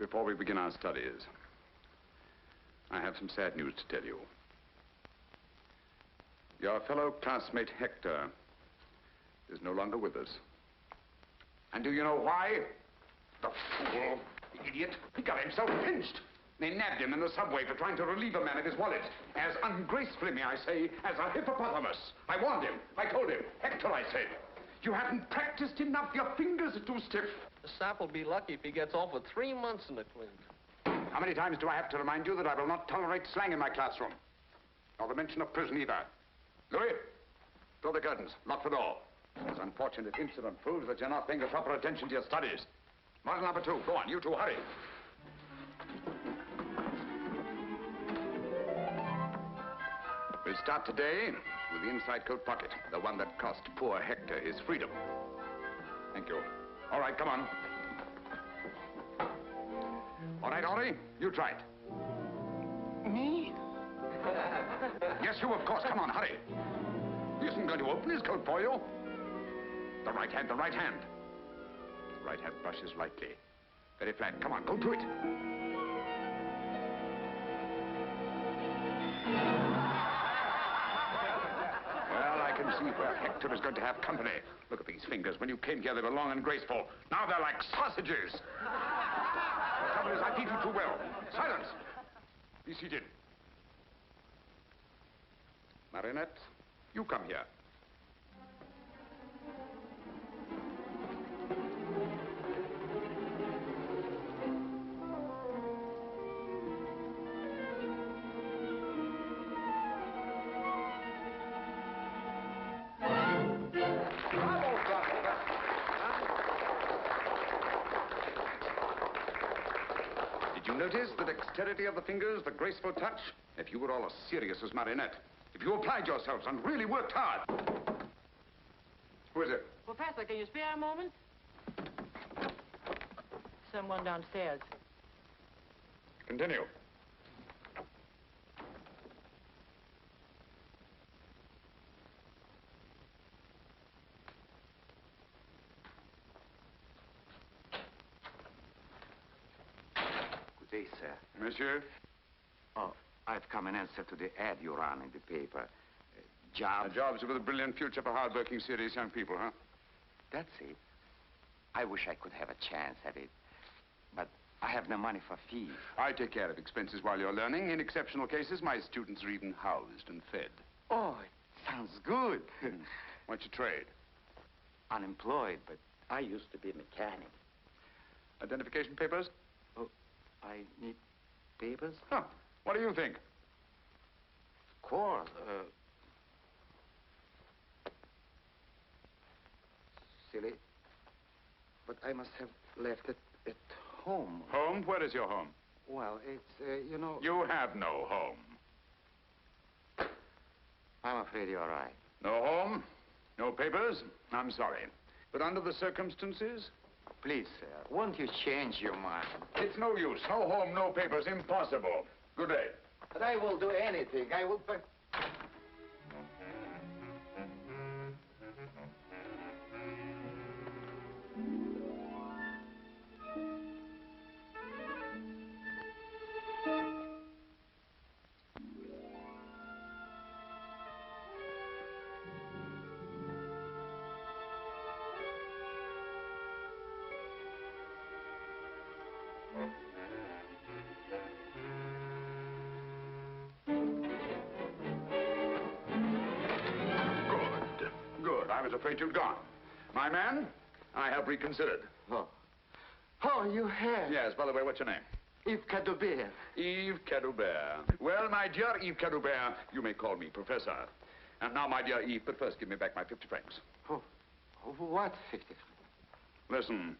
Before we begin our studies, I have some sad news to tell you. Your fellow classmate Hector is no longer with us. And do you know why? The fool, the idiot, he got himself pinched. They nabbed him in the subway for trying to relieve a man of his wallet. As ungracefully, may I say, as a hippopotamus. I warned him. I told him. Hector, I said, you haven't practiced enough. Your fingers are too stiff. The sap will be lucky if he gets off with 3 months in the clink. How many times do I have to remind you that I will not tolerate slang in my classroom? Nor the mention of prison either. Louis, draw the curtains. Lock the door. This unfortunate incident proves that you're not paying the proper attention to your studies. Model number 2. Go on, you two, hurry. We'll start today with the inside coat pocket, the one that cost poor Hector his freedom. Thank you. All right, come on. All right, Henri, you try it. Me? Yes, you, of course. Come on, hurry. He isn't going to open his coat for you. The right hand, the right hand. The right hand brushes lightly. Very flat. Come on, go to it. I can see where Hector is going to have company. Look at these fingers. When you came here, they were long and graceful. Now they're like sausages. The trouble is, I teach you too well. Silence. Be seated. Marinette, you come here. Notice the dexterity of the fingers, the graceful touch. If you were all as serious as Marinette, if you applied yourselves and really worked hard. Who is it? Professor, can you spare a moment? Someone downstairs. Continue. Good day, sir. Monsieur? Oh, I've come in answer to the ad you ran in the paper. Jobs. Jobs with a brilliant future for hard-working, serious young people, huh? That's it. I wish I could have a chance at it. But I have no money for fees. I take care of expenses while you're learning. In exceptional cases, my students are even housed and fed. Oh, it sounds good. What's your trade? Unemployed, but I used to be a mechanic. Identification papers? Oh, I need papers? Huh. What do you think? Of course. Silly. But I must have left it at home. Home? Where is your home? Well, it's, you know... You have no home. I'm afraid you're right. No home? No papers? I'm sorry. But under the circumstances... Please, sir, won't you change your mind? It's no use. No home, no papers. Impossible. Good day. But I will do anything. I will... I was afraid you'd gone. My man, I have reconsidered. Oh. Oh, you have? Yes, by the way, what's your name? Yves Cadoubert. Yves Cadoubert. Well, my dear Yves Cadoubert, you may call me Professor. And now, my dear Yves, but first give me back my 50 francs. Oh, what 50 francs? Listen,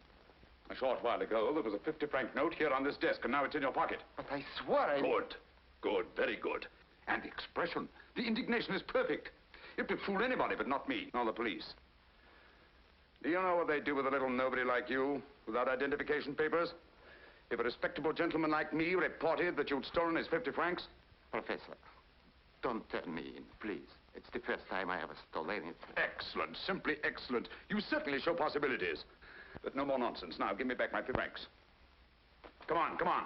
a short while ago, there was a 50-franc note here on this desk, and now it's in your pocket. But I swore I... Good. Good, very good. And the expression, the indignation is perfect. It would fool anybody, but not me, nor the police. Do you know what they do with a little nobody like you, without identification papers? If a respectable gentleman like me reported that you'd stolen his 50 francs? Professor, don't turn me in, please. It's the first time I ever stole anything. Excellent, simply excellent. You certainly show possibilities. But no more nonsense. Now, give me back my 50 francs. Come on, come on.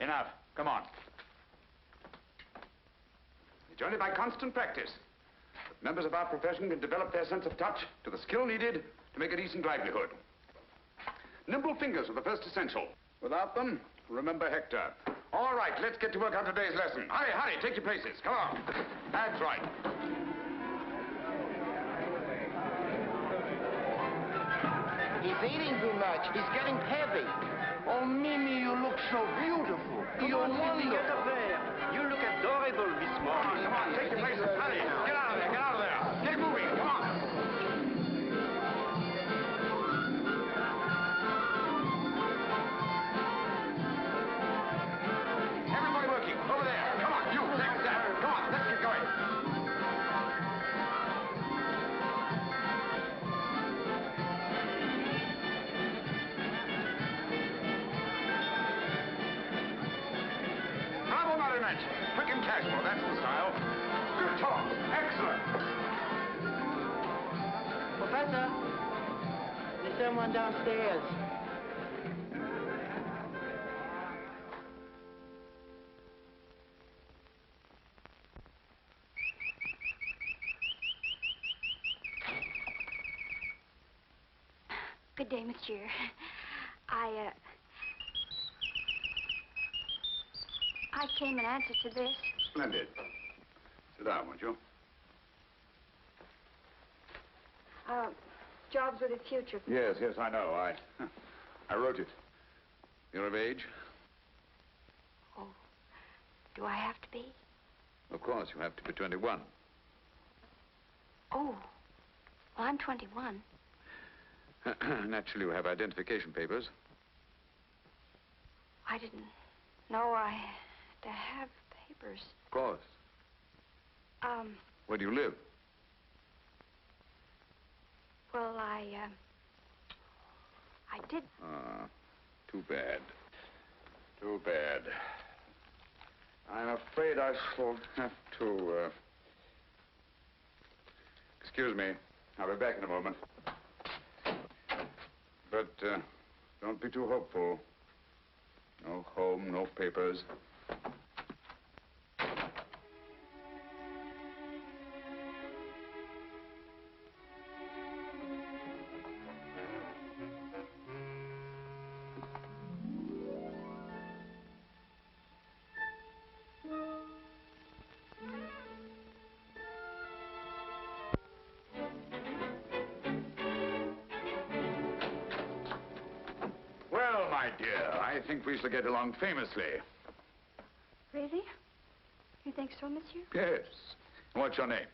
Enough. Come on. It's only by constant practice that members of our profession can develop their sense of touch to the skill needed to make a decent livelihood. Nimble fingers are the first essential. Without them, remember Hector. All right, let's get to work on today's lesson. Hurry, hurry, take your places. Come on. That's right. He's eating too much. He's getting heavy. Oh, Mimi, you look so beautiful. You're wonderful. You look adorable this morning. Come on, take your places. Hurry. Get out of there, get out of there. Get moving, come on. Everybody working. Over there. Come on, you, next that. Come on, let's get going. Bravo, Marionette. Quick and casual, that's the style. Good talk. Excellent. Professor, there's someone downstairs. Good day, monsieur. I came in answer to this. Splendid. Sit down, won't you? Jobs with a future. Yes, yes, I know. I wrote it. You're of age? Oh, do I have to be? Of course, you have to be 21. Oh, well, I'm 21. Naturally, you have identification papers. I didn't know I had to have papers. Of course. Where do you live? Well, I did. Too bad. Too bad. I'm afraid I shall have to, Excuse me. I'll be back in a moment. But, don't be too hopeful. No home, no papers. Well, my dear, I think we shall get along famously. Really? You think so, monsieur? Yes. What's your name?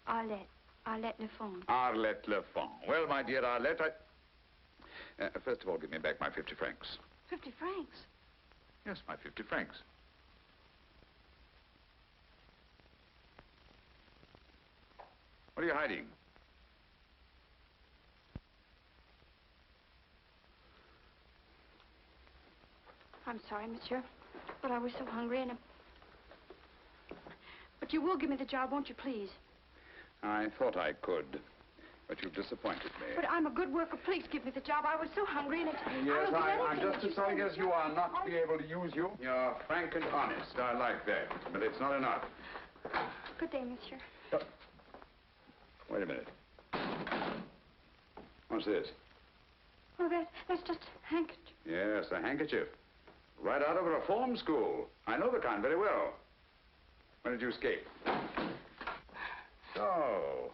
Arlette. Arlette Lefond. Arlette Lefond. Well, my dear Arlette, first of all, give me back my 50 francs. 50 francs? Yes, my 50 francs. What are you hiding? I'm sorry, monsieur, but I was so hungry and... But you will give me the job, won't you, please? I thought I could, but you've disappointed me. But I'm a good worker. Please give me the job. I was so hungry and it's... Yes, I'm just as as sorry as you are not to be able to use you. You're frank and honest. I like that, but it's not enough. Good day, monsieur. Wait a minute. What's this? Oh, that's just a handkerchief. Yes, a handkerchief. Right out of a reform school. I know the kind very well. When did you escape? So,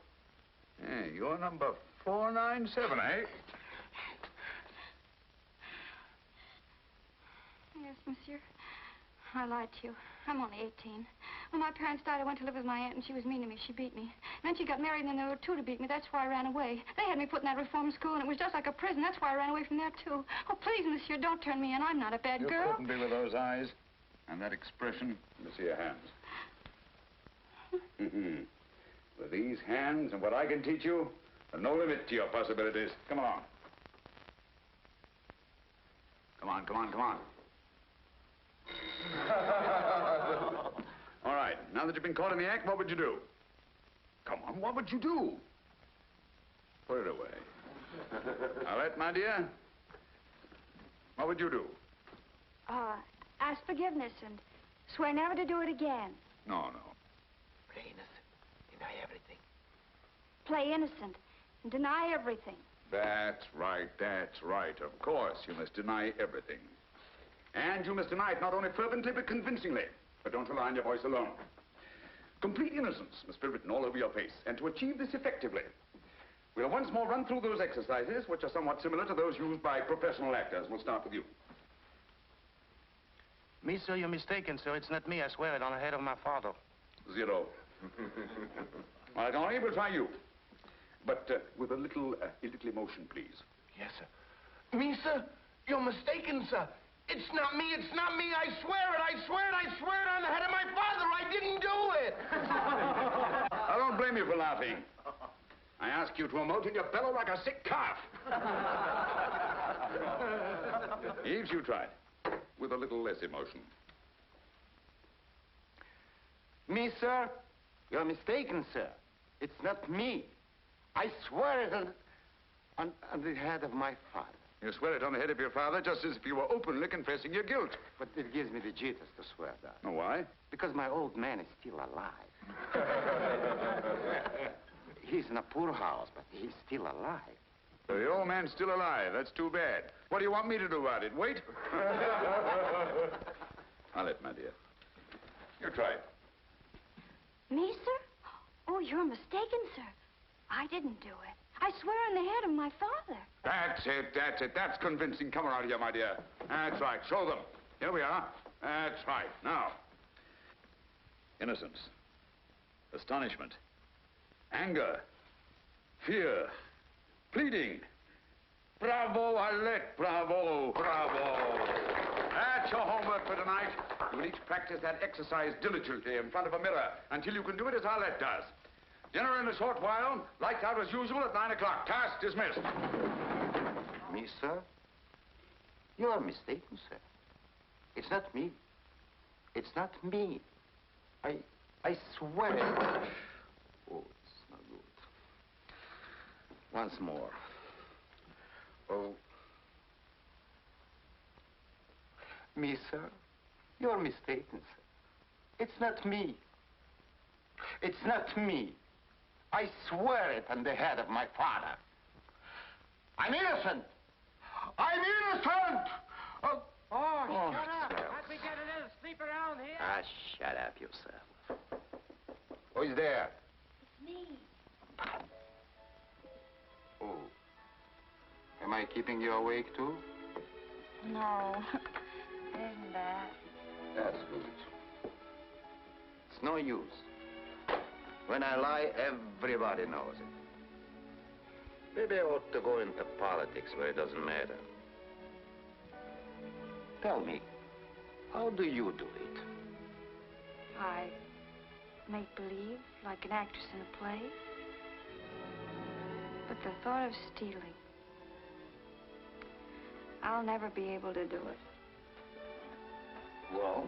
hey, you're number 497, eh? Yes, monsieur. I lied to you. I'm only 18. When my parents died, I went to live with my aunt, and she was mean to me. She beat me. And then she got married, and then there were two to beat me. That's why I ran away. They had me put in that reform school, and it was just like a prison. That's why I ran away from there, too. Oh, please, monsieur, don't turn me in. I'm not a bad girl. You couldn't be with those eyes and that expression. Let me see your hands. With these hands and what I can teach you, there's no limit to your possibilities. Come along. Come on, come on, come on. All right, now that you've been caught in the act, what would you do? Come on, what would you do? Put it away. Arlette, my dear, what would you do? Ask forgiveness and swear never to do it again. No, no. Play innocent. Deny everything. Play innocent and deny everything. That's right, that's right. Of course, you must deny everything. And you must deny it not only fervently, but convincingly. But don't rely on your voice alone. Complete innocence must be written all over your face. And to achieve this effectively, we'll once more run through those exercises, which are somewhat similar to those used by professional actors. We'll start with you. Me, sir, you're mistaken, sir. It's not me. I swear it on the head of my father. 0. All right, Henri, we'll try you. But with a little emotion, please. Yes, sir. Me, sir? You're mistaken, sir. It's not me. It's not me. I swear it. I swear it. I swear it on the head of my father. I didn't do it. I don't blame you for laughing. I ask you to emote and you bellow like a sick calf. Eves, you tried. With a little less emotion. Me, sir? You're mistaken, sir. It's not me. I swear it on the head of my father. You swear it on the head of your father just as if you were openly confessing your guilt. But it gives me the jitters to swear that. Oh, why? Because my old man is still alive. He's in a poor house, but he's still alive. The old man's still alive. That's too bad. What do you want me to do about it? Wait? Arlette, my dear. You try it. Me, sir? Oh, you're mistaken, sir. I didn't do it. I swear on the head of my father. That's it, that's it. That's convincing. Come around here, my dear. That's right. Show them. Here we are. That's right. Now. Innocence. Astonishment. Anger. Fear. Pleading. Bravo, Arlette. Bravo, bravo. That's your homework for tonight. You will each practice that exercise diligently in front of a mirror until you can do it as Arlette does. Dinner in a short while. Lights out as usual at 9 o'clock. Task dismissed. Me, sir? You are mistaken, sir. It's not me. It's not me. I swear it. Oh, it's not good. Once more. Oh. Me, sir? You're mistaken, sir. It's not me. It's not me. I swear it on the head of my father. I'm innocent. I'm innocent! Oh, shut up. sir. How'd we get a little sleep around here? Ah, shut up, yourself. Who is there? It's me. Oh. Am I keeping you awake, too? No. It isn't that. That's good. It's no use. When I lie, everybody knows it. Maybe I ought to go into politics where it doesn't matter. Tell me, how do you do it? I make believe like an actress in a play. But the thought of stealing, I'll never be able to do it. Well,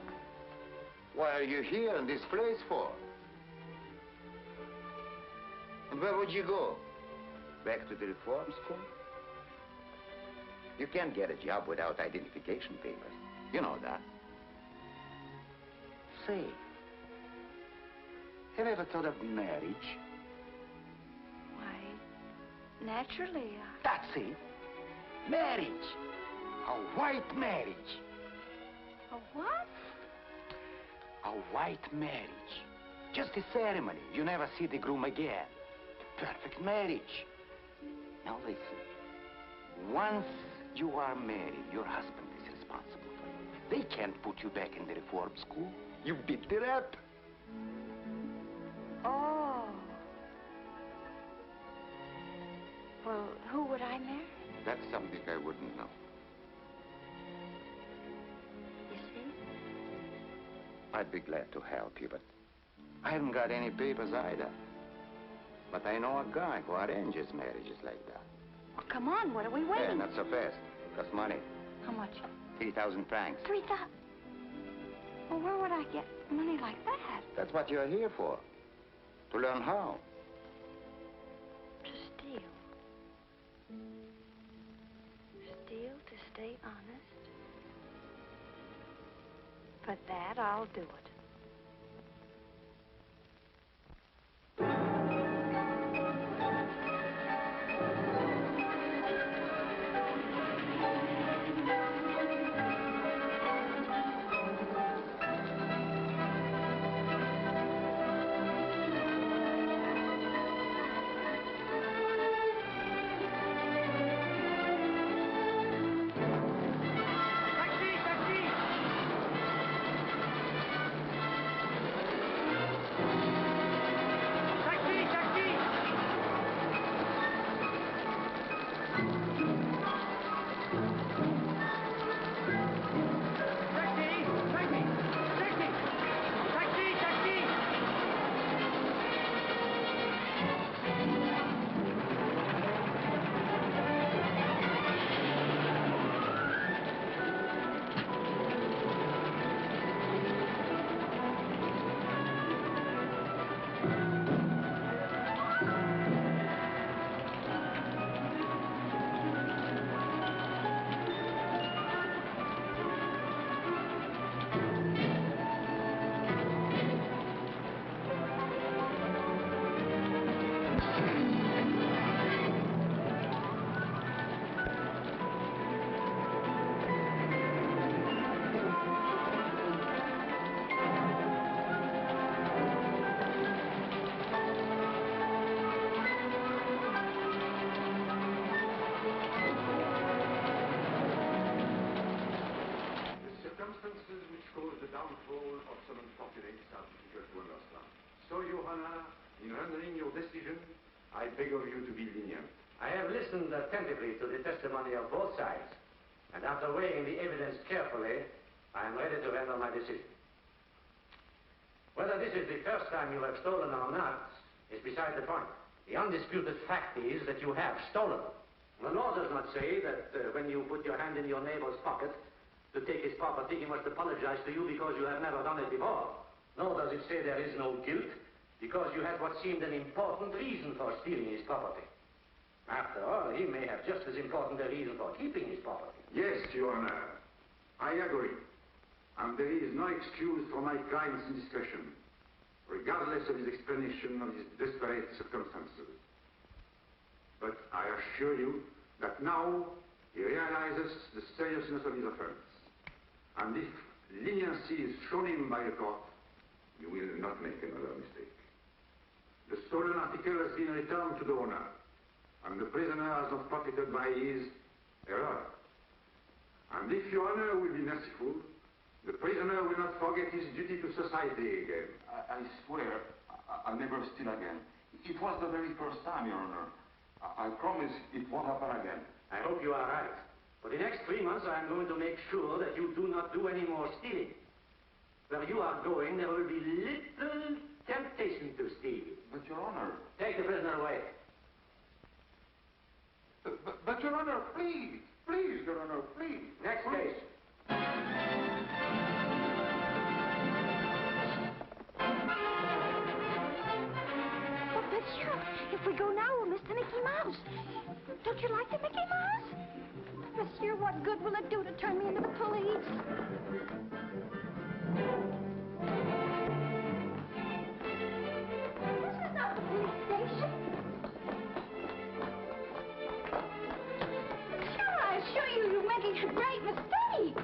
why are you here in this place for? And where would you go? Back to the reform school? You can't get a job without identification papers. You know that. Say, have you ever thought of marriage? Why, naturally, That's it. Marriage. A white marriage. A what? A white marriage. Just a ceremony. You never see the groom again. Perfect marriage. Now listen. Once you are married, your husband is responsible for you. They can't put you back in the reform school. You beat it up. Oh. Well, who would I marry? That's something I wouldn't know. You see? I'd be glad to help you, but I haven't got any papers either. But I know a guy who arranges marriages like that. Well, come on, what are we Hey, waiting? not so fast. It costs money. How much? 3,000 francs. 3,000? Well, where would I get money like that? That's what you're here for. To learn how. To steal. Steal to stay honest? For that, I'll do it. So, Johanna, in rendering your decision, I beg of you to be lenient. I have listened attentively to the testimony of both sides, and after weighing the evidence carefully, I am ready to render my decision. Whether this is the first time you have stolen or not is beside the point. The undisputed fact is that you have stolen. The law does not say that when you put your hand in your neighbor's pocket to take his property, he must apologize to you because you have never done it before. Nor does it say there is no guilt because you had what seemed an important reason for stealing his property. After all, he may have just as important a reason for keeping his property. Yes, Your Honor. I agree. And there is no excuse for my client's indiscretion, regardless of his explanation of his desperate circumstances. But I assure you that now he realizes the seriousness of his offense. And if leniency is shown him by the court, you will not make another mistake. The stolen article has been returned to the owner, and the prisoner has not profited by his error. And if Your Honor will be merciful, the prisoner will not forget his duty to society again. I swear I'll never steal again. It was the very first time, Your Honor. I promise it won't happen again. I hope you are right. For the next 3 months, I am going to make sure that you do not do any more stealing. Where you are going, there will be little temptation to steal. But, Your Honor... Take the prisoner away. But Your Honor, please. Please, Your Honor, please. Next case. But monsieur, if we go now, we'll miss the Mickey Mouse. Don't you like the Mickey Mouse? Monsieur, what good will it do to turn me into the police? This is not the police station. Sure, I assure you, you're making a great mistake.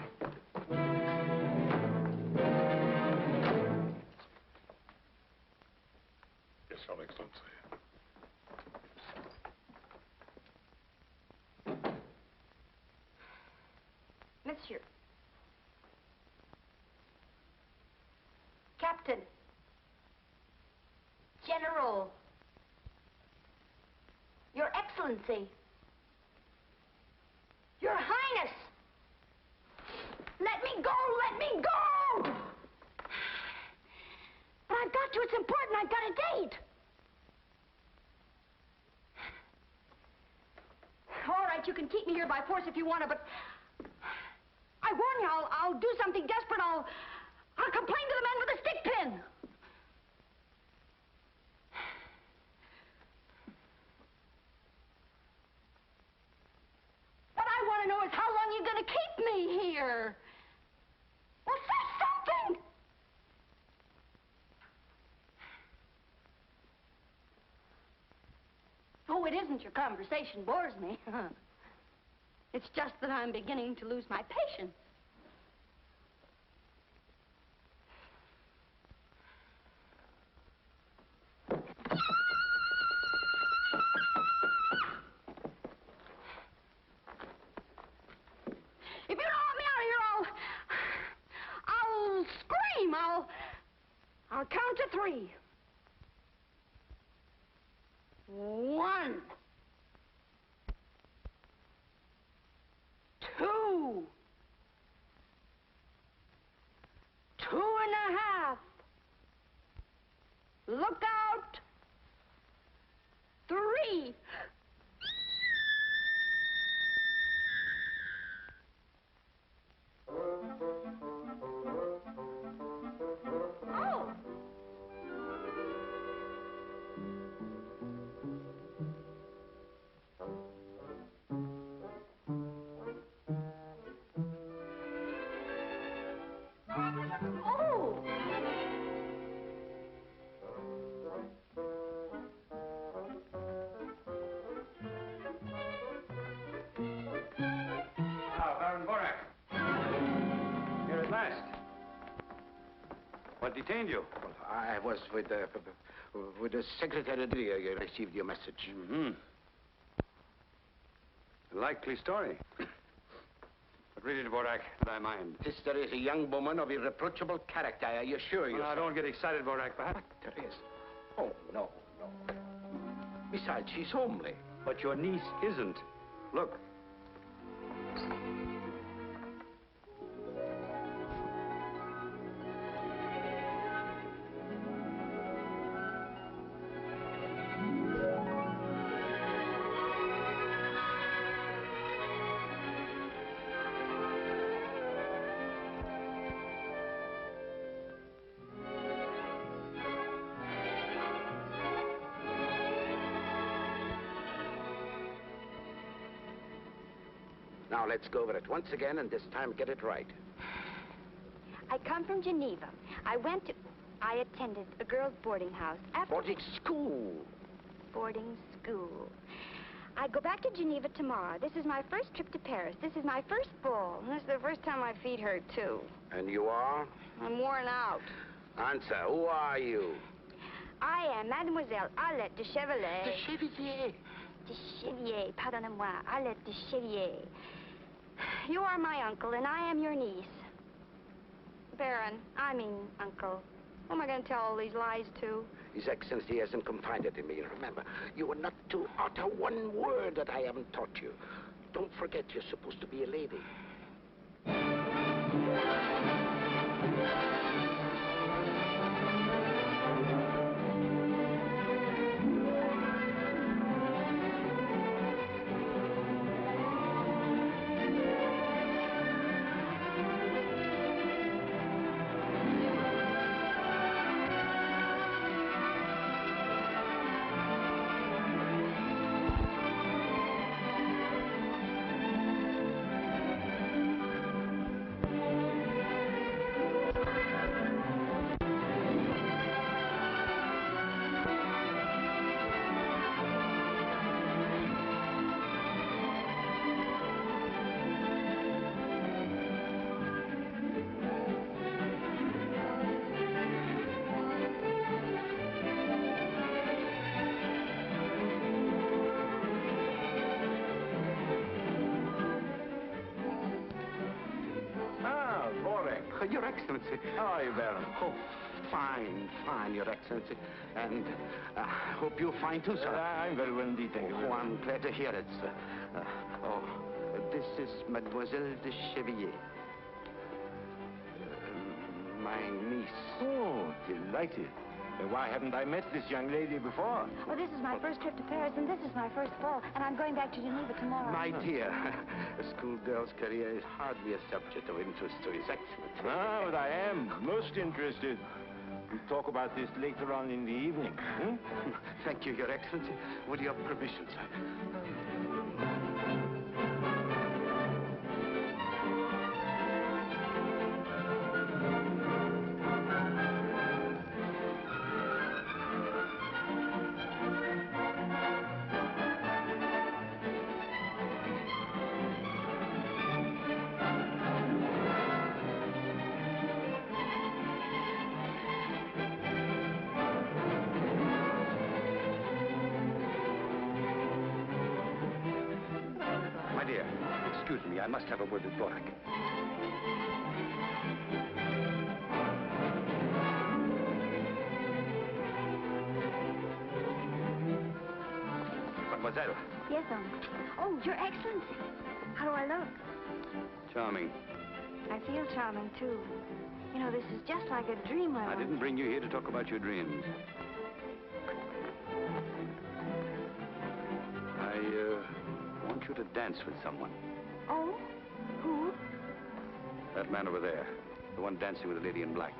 Yes, Your Excellency. Monsieur. Captain. General. Your Excellency. Your Highness. Let me go! Let me go! But I've got to. It's important. I've got a date. All right, you can keep me here by force if you want to, but I warn you, I'll do something desperate. I'll complain to the man with the stick pin. What I want to know is how long you're going to keep me here. Well, say something. Oh, it isn't your conversation bores me. It's just that I'm beginning to lose my patience. If you don't let me out of here, I'll scream. I'll count to 3. 1, 2, 2.5. Look out. 3. Oh. Oh! Ah, Baron Borak. Here at last. What detained you? Well, I was with the secretary. I received your message. Mm-hmm. A likely story. But read it, Borak, and I mind. Sister is a young woman of irreproachable character, I assure you. Now, don't get excited, Borak. Perhaps. There is. Oh, no, no. Besides, she's homely. But your niece isn't. Look. Now, let's go over it once again, and this time get it right. I come from Geneva. I attended a girls' boarding house. Boarding school. Boarding school. I go back to Geneva tomorrow. This is my first trip to Paris. This is my first ball. And this is the first time my feet hurt, too. And you are? I'm worn out. Answer, who are you? I am Mademoiselle Arlette de Chevalier. The Chevalier. De Chevier, pardonnez-moi, Arlette de Chevier. You are my uncle, and I am your niece. Baron, I mean uncle. Who am I going to tell all these lies to? His Excellency hasn't confided in me. Remember, you are not to utter one word that I haven't taught you. Don't forget, you're supposed to be a lady. Your Excellency. How are you, Baron? Oh, fine, fine, Your Excellency. And I hope you're fine too, sir. I'm very well indeed, thank you. Oh, I'm glad to hear it, sir. This is Mademoiselle de Chevillier. My niece. Oh, delighted. Why haven't I met this young lady before? Well, this is my first trip to Paris, and this is my first ball, and I'm going back to Geneva tomorrow. My dear, a schoolgirl's career is hardly a subject of interest to His Excellency. No, but I am most interested. We'll talk about this later on in the evening. Hmm? Thank you, Your Excellency. With your permission, sir. My dear, excuse me. I must have a word with Borak. Mademoiselle. Yes, Oh, Your Excellency. How do I look? Charming. I feel charming, too. You know, this is just like a dream I didn't bring you here to talk about your dreams. I want you to dance with someone. Oh? Who? That man over there. The one dancing with the lady in black.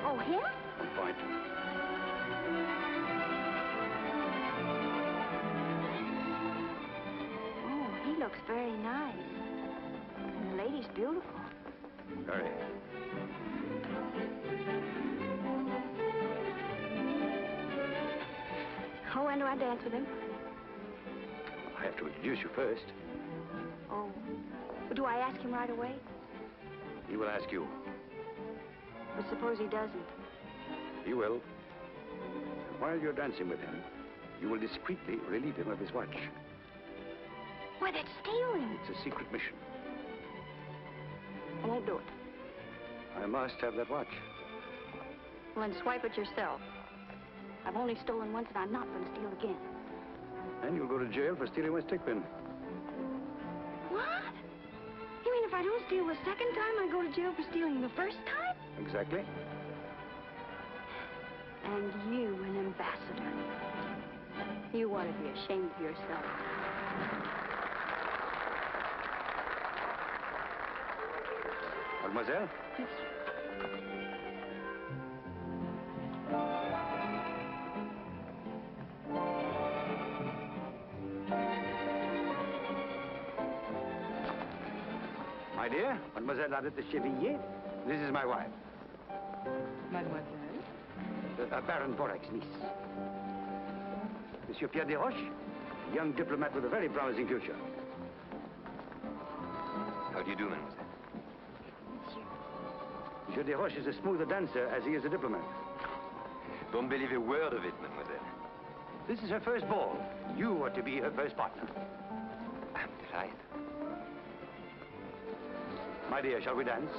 Oh, him? On point. Oh, he looks very nice. And the lady's beautiful. Very. Oh, when do I dance with him? I have to introduce you first. Oh. Do I ask him right away? He will ask you. But suppose he doesn't. He will. While you're dancing with him, you will discreetly relieve him of his watch. Why, that's stealing. It's a secret mission. I won't do it. I must have that watch. Well, then swipe it yourself. I've only stolen once, and I'm not going to steal again. And you'll go to jail for stealing my stick pin. What? You mean if I don't steal the second time, I go to jail for stealing the first time? Exactly. And you, an ambassador. You ought to be ashamed of yourself. Mademoiselle? Yes. My dear, Mademoiselle Adette de Chevigny, this is my wife. Mademoiselle? Baron Borak's niece. Monsieur Pierre Desroches, a young diplomat with a very promising future. How do you do, mademoiselle? Monsieur Desroches is as smooth a dancer as he is a diplomat. Don't believe a word of it, mademoiselle. This is her first ball. You are to be her first partner. I'm delighted. My dear, shall we dance?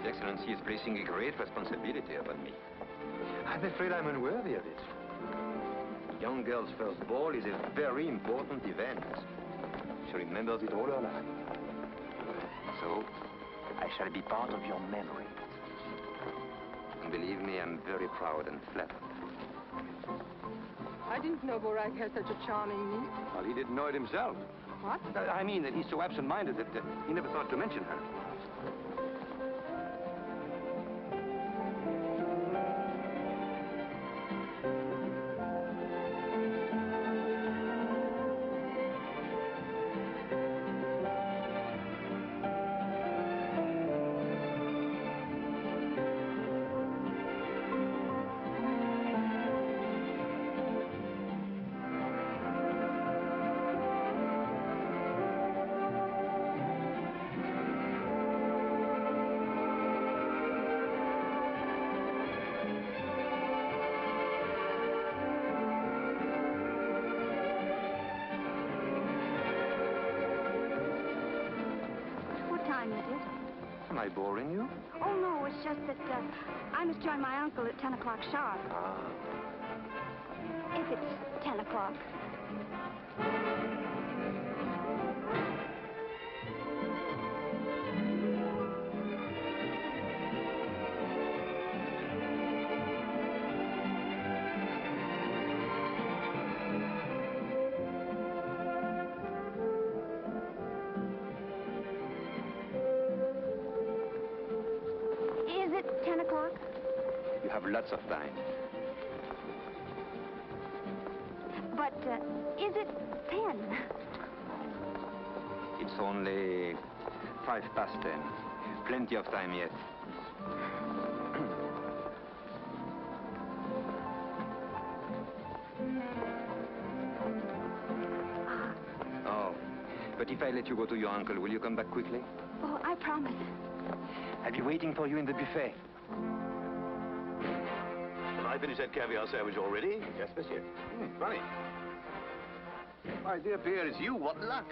His Excellency is placing a great responsibility upon me. I'm afraid I'm unworthy of it. A young girl's first ball is a very important event. She remembers it all her life. So, I shall be part of your memory. And believe me, I'm very proud and flattered. I didn't know Borak had such a charming niece. Well, he didn't know it himself. What? I mean that he's so absent-minded that he never thought to mention her. Am I boring you? Oh, no, it's just that I must join my uncle at 10 o'clock sharp. Ah. If it's 10 o'clock. have lots of time. But is it 10? It's only 10:05. Plenty of time yet. Oh, but if I let you go to your uncle, will you come back quickly? Oh, I promise. I'll be waiting for you in the buffet. Have I finished that caviar sandwich already? Yes, monsieur. Funny. My dear Pierre, it's you. What luck.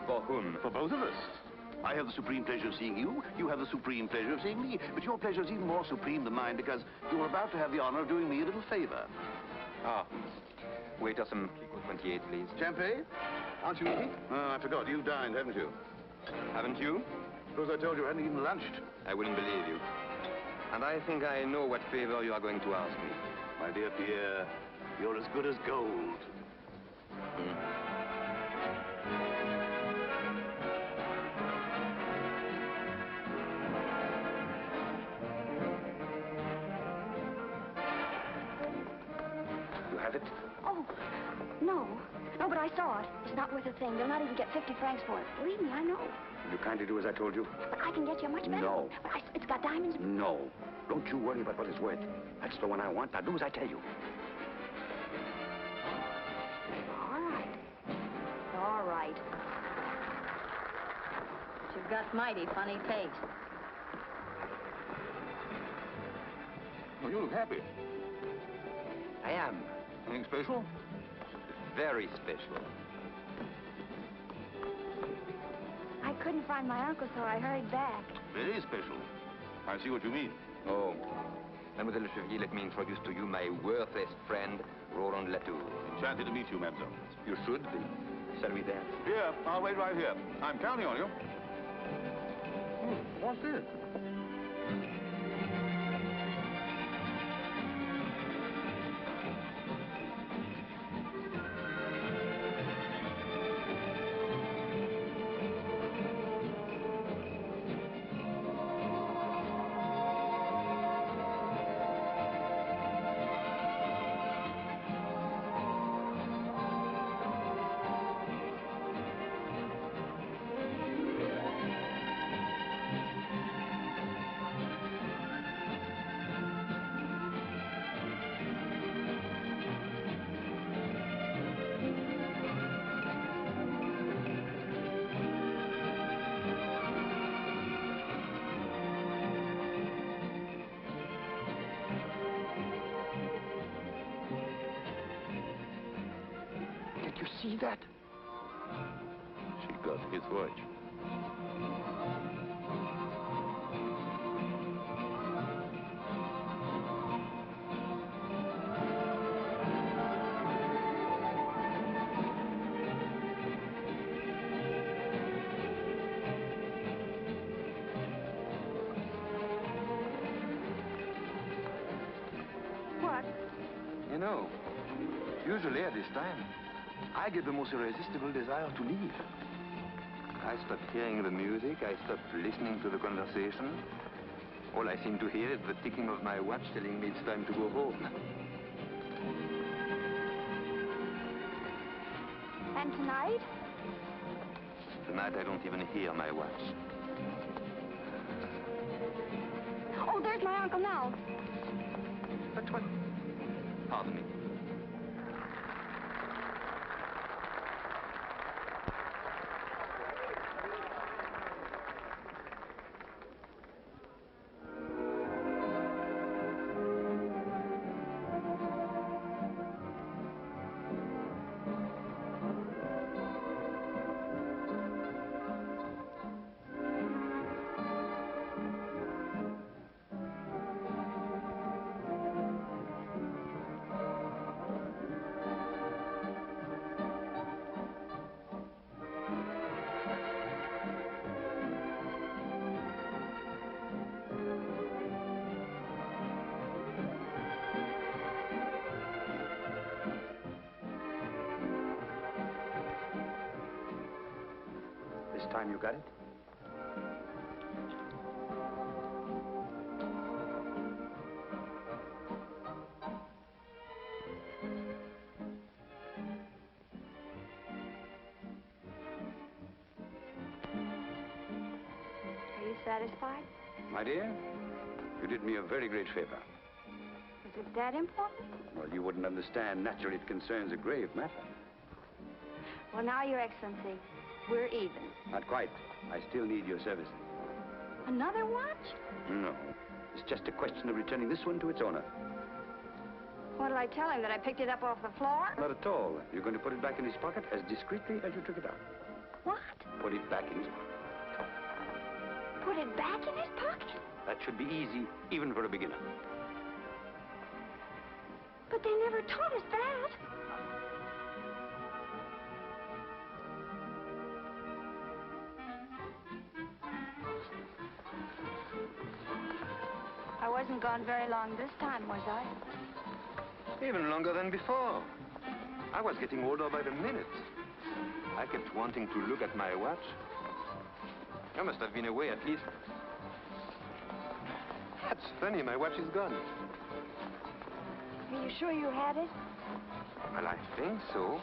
For whom? For both of us. I have the supreme pleasure of seeing you. You have the supreme pleasure of seeing me. But your pleasure is even more supreme than mine because you're about to have the honor of doing me a little favor. Ah. Waiter, some Clicquot 28, please. Champagne? Aren't you eating? Oh, I forgot. You dined, haven't you? Haven't you? Suppose I told you I hadn't even lunched. I wouldn't believe you. And I think I know what favor you are going to ask me. My dear Pierre, you're as good as gold. You have it? Oh, no. No, but I saw it. It's not worth a thing. They'll not even get 50 francs for it. Believe me, I know. Will you kindly do as I told you? But I can get you a much better No. one. But it's got diamonds. No. Don't you worry about what it's worth. That's the one I want. Now do as I tell you. All right. All right. But you've got mighty funny taste. Well, you look happy. I am. Anything special? Very special. I couldn't find my uncle, so I hurried back. Very special. I see what you mean. Oh. Mademoiselle Chevrier, let me introduce to you my worthless friend, Roland Latour. Enchanted to meet you, mademoiselle. You should be. Shall we dance? Here, I'll wait right here. I'm counting on you. What's this? Did you see that? She got his watch. What? You know, usually at this time, I get the most irresistible desire to leave. I stopped hearing the music. I stopped listening to the conversation. All I seem to hear is the ticking of my watch telling me it's time to go home. And tonight? Tonight, I don't even hear my watch. Oh, there's my uncle now. But what? Pardon me. This time you got it? satisfied? My dear, you did me a very great favor. Is it that important? Well, you wouldn't understand. Naturally, it concerns a grave matter. Well, now, Your Excellency, we're even. Not quite. I still need your services. Another watch? No. It's just a question of returning this one to its owner. What'll I tell him, that I picked it up off the floor? Not at all. You're going to put it back in his pocket as discreetly as you took it out. What? Put it back in his pocket. Put it back in his pocket? That should be easy, even for a beginner. But they never taught us that. I wasn't gone very long this time, was I? Even longer than before. I was getting older by the minute. I kept wanting to look at my watch. You must have been away at least. That's funny, my watch is gone. Are you sure you had it? Well, I think so.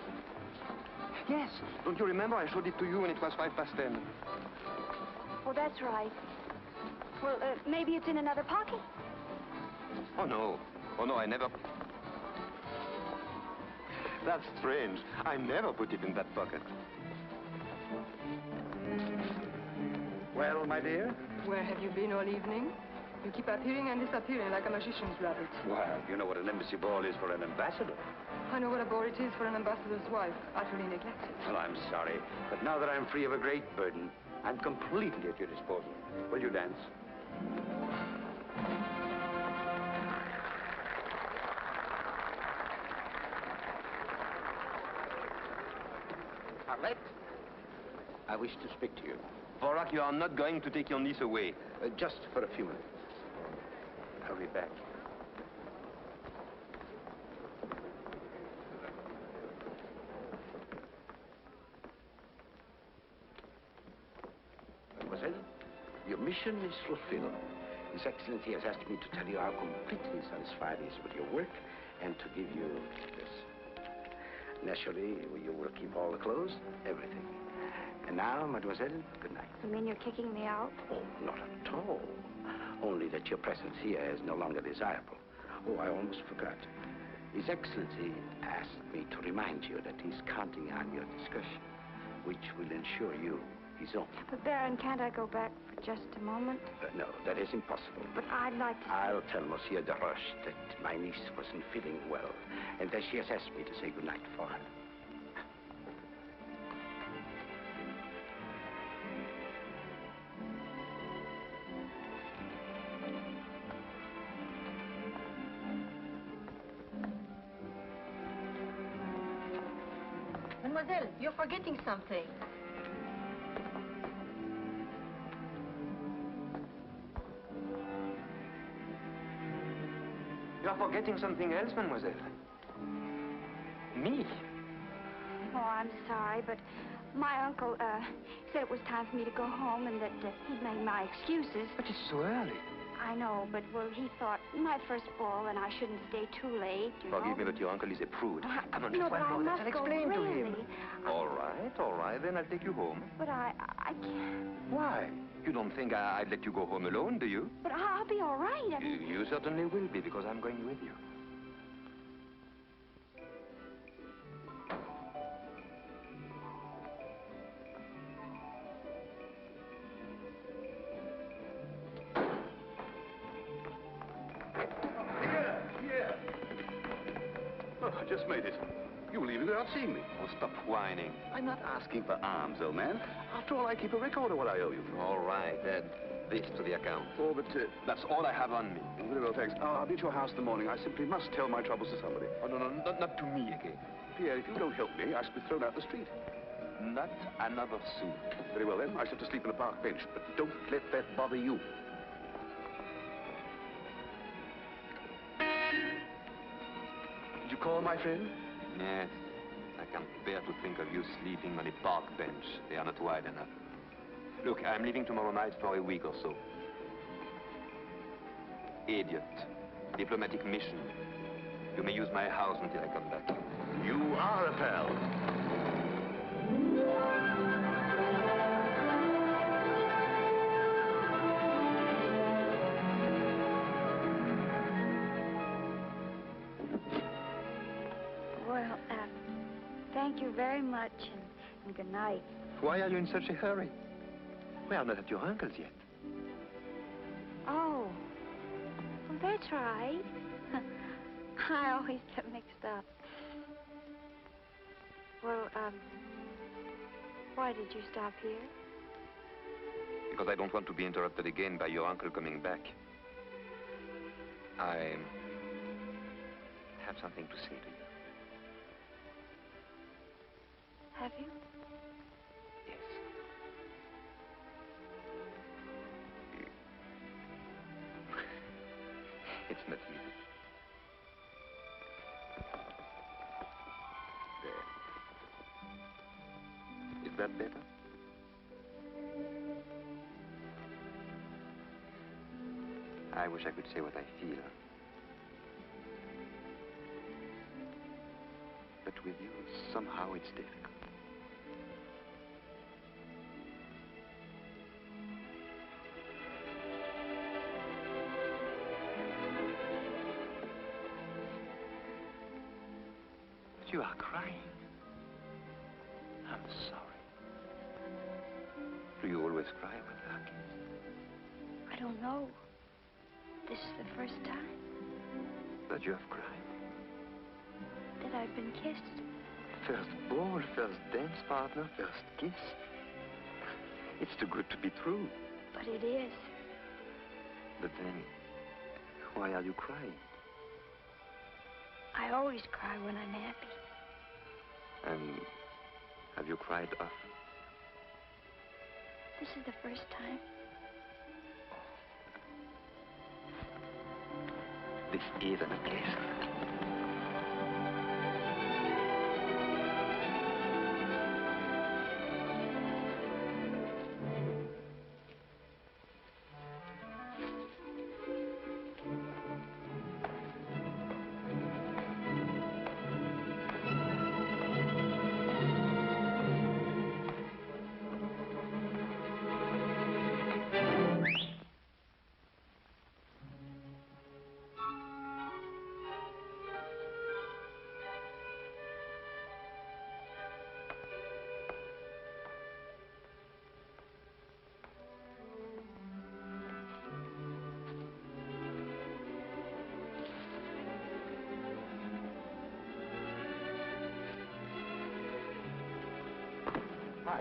Yes. Don't you remember I showed it to you when it was 10:05? Oh, that's right. Well, maybe it's in another pocket. Oh, no. Oh, no, I never... That's strange. I never put it in that pocket. Well, my dear? Where have you been all evening? You keep appearing and disappearing like a magician's rabbit. Well, you know what an embassy ball is for an ambassador. I know what a bore it is for an ambassador's wife, utterly neglected. Well, I'm sorry, but now that I'm free of a great burden, I'm completely at your disposal. Will you dance? Arlette, I wish to speak to you. Vorak, you are not going to take your niece away. Just for a few minutes. I'll be back. Mademoiselle, your mission is fulfilled. His Excellency has asked me to tell you how completely satisfied he is with your work and to give you this. Naturally, you will keep all the clothes, everything. And now, mademoiselle, good night. You mean you're kicking me out? Oh, not at all. Only that your presence here is no longer desirable. Oh, I almost forgot. His Excellency asked me to remind you that he's counting on your discretion, which will ensure you his own. But, Baron, can't I go back for just a moment? No, that is impossible. But I'd like to... I'll tell Monsieur de Roche that my niece wasn't feeling well, and that she has asked me to say goodnight for her. Mademoiselle, you're forgetting something. You are forgetting something else, mademoiselle. Me. Oh, I'm sorry, but my uncle, said it was time for me to go home and that he'd made my excuses. But it's so early. I know, but, well, he thought my first ball and I shouldn't stay too late, you know. Forgive me, but your uncle is a prude. Come on, no, just but one I more. must Let's go, explain to really. him. All right, then I'll take you home. But I can't. Why? You don't think I'd let you go home alone, do you? But I'll be all right. I mean... You certainly will be, because I'm going with you. Here. Oh, I just made it. You were leaving without seeing me. Oh, stop whining. I'm not asking for alms, old man. After all, I keep a record of what I owe you. All right, add this to the account. Oh, but that's all I have on me. Very well, thanks. I'll be at your house in the morning. I simply must tell my troubles to somebody. Oh, no, not to me again. Pierre, if you don't help me, I shall be thrown out the street. Not another sou. Very well, then. I shall have to sleep on a park bench, but don't let that bother you. Did you call, my friend? Yes. I can't bear to think of you sleeping on a park bench. They are not wide enough. Look, I'm leaving tomorrow night for a week or so. Idiot. Diplomatic mission. You may use my house until I come back. You are a pal. Thank you very much, and good night. Why are you in such a hurry? We are not at your uncle's yet. Oh. Well, that's right. I always get mixed up. Well, why did you stop here? Because I don't want to be interrupted again by your uncle coming back. I have something to say to you. Have you? Yes. It's not easy. There. Is that better? I wish I could say what I feel. But with you, somehow it's difficult. But you are crying. I'm sorry. Do you always cry when you are kissed? I don't know. This is the first time That you have cried? that I've been kissed. First ball, first dance partner, first kiss. It's too good to be true. But it is. But then, why are you crying? I always cry when I'm happy. And have you cried often? This is the first time. This is an occasion.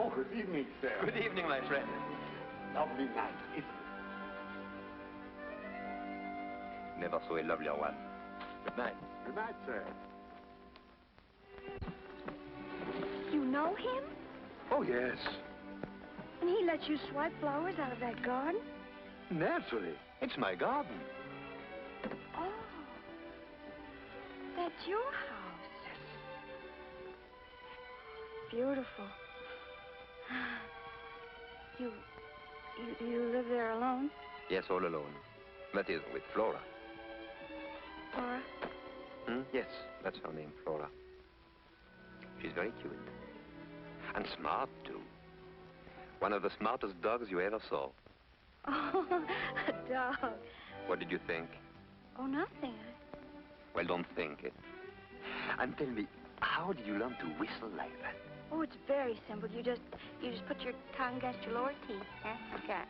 Oh, good evening, sir. Good evening, my friend. Lovely night, isn't it? Never saw a lovelier one. Good night. Good night, sir. You know him? Oh, yes. And he lets you swipe flowers out of that garden? Naturally. It's my garden. Oh. That's your house. Beautiful. You live there alone? Yes, all alone. That is, with Flora. Flora? Yes, that's her name, Flora. She's very cute. And smart, too. One of the smartest dogs you ever saw. Oh, a dog. What did you think? Oh, nothing. Well, don't think it. And tell me, how did you learn to whistle like that? Oh, it's very simple. You just put your tongue against your lower teeth, like that.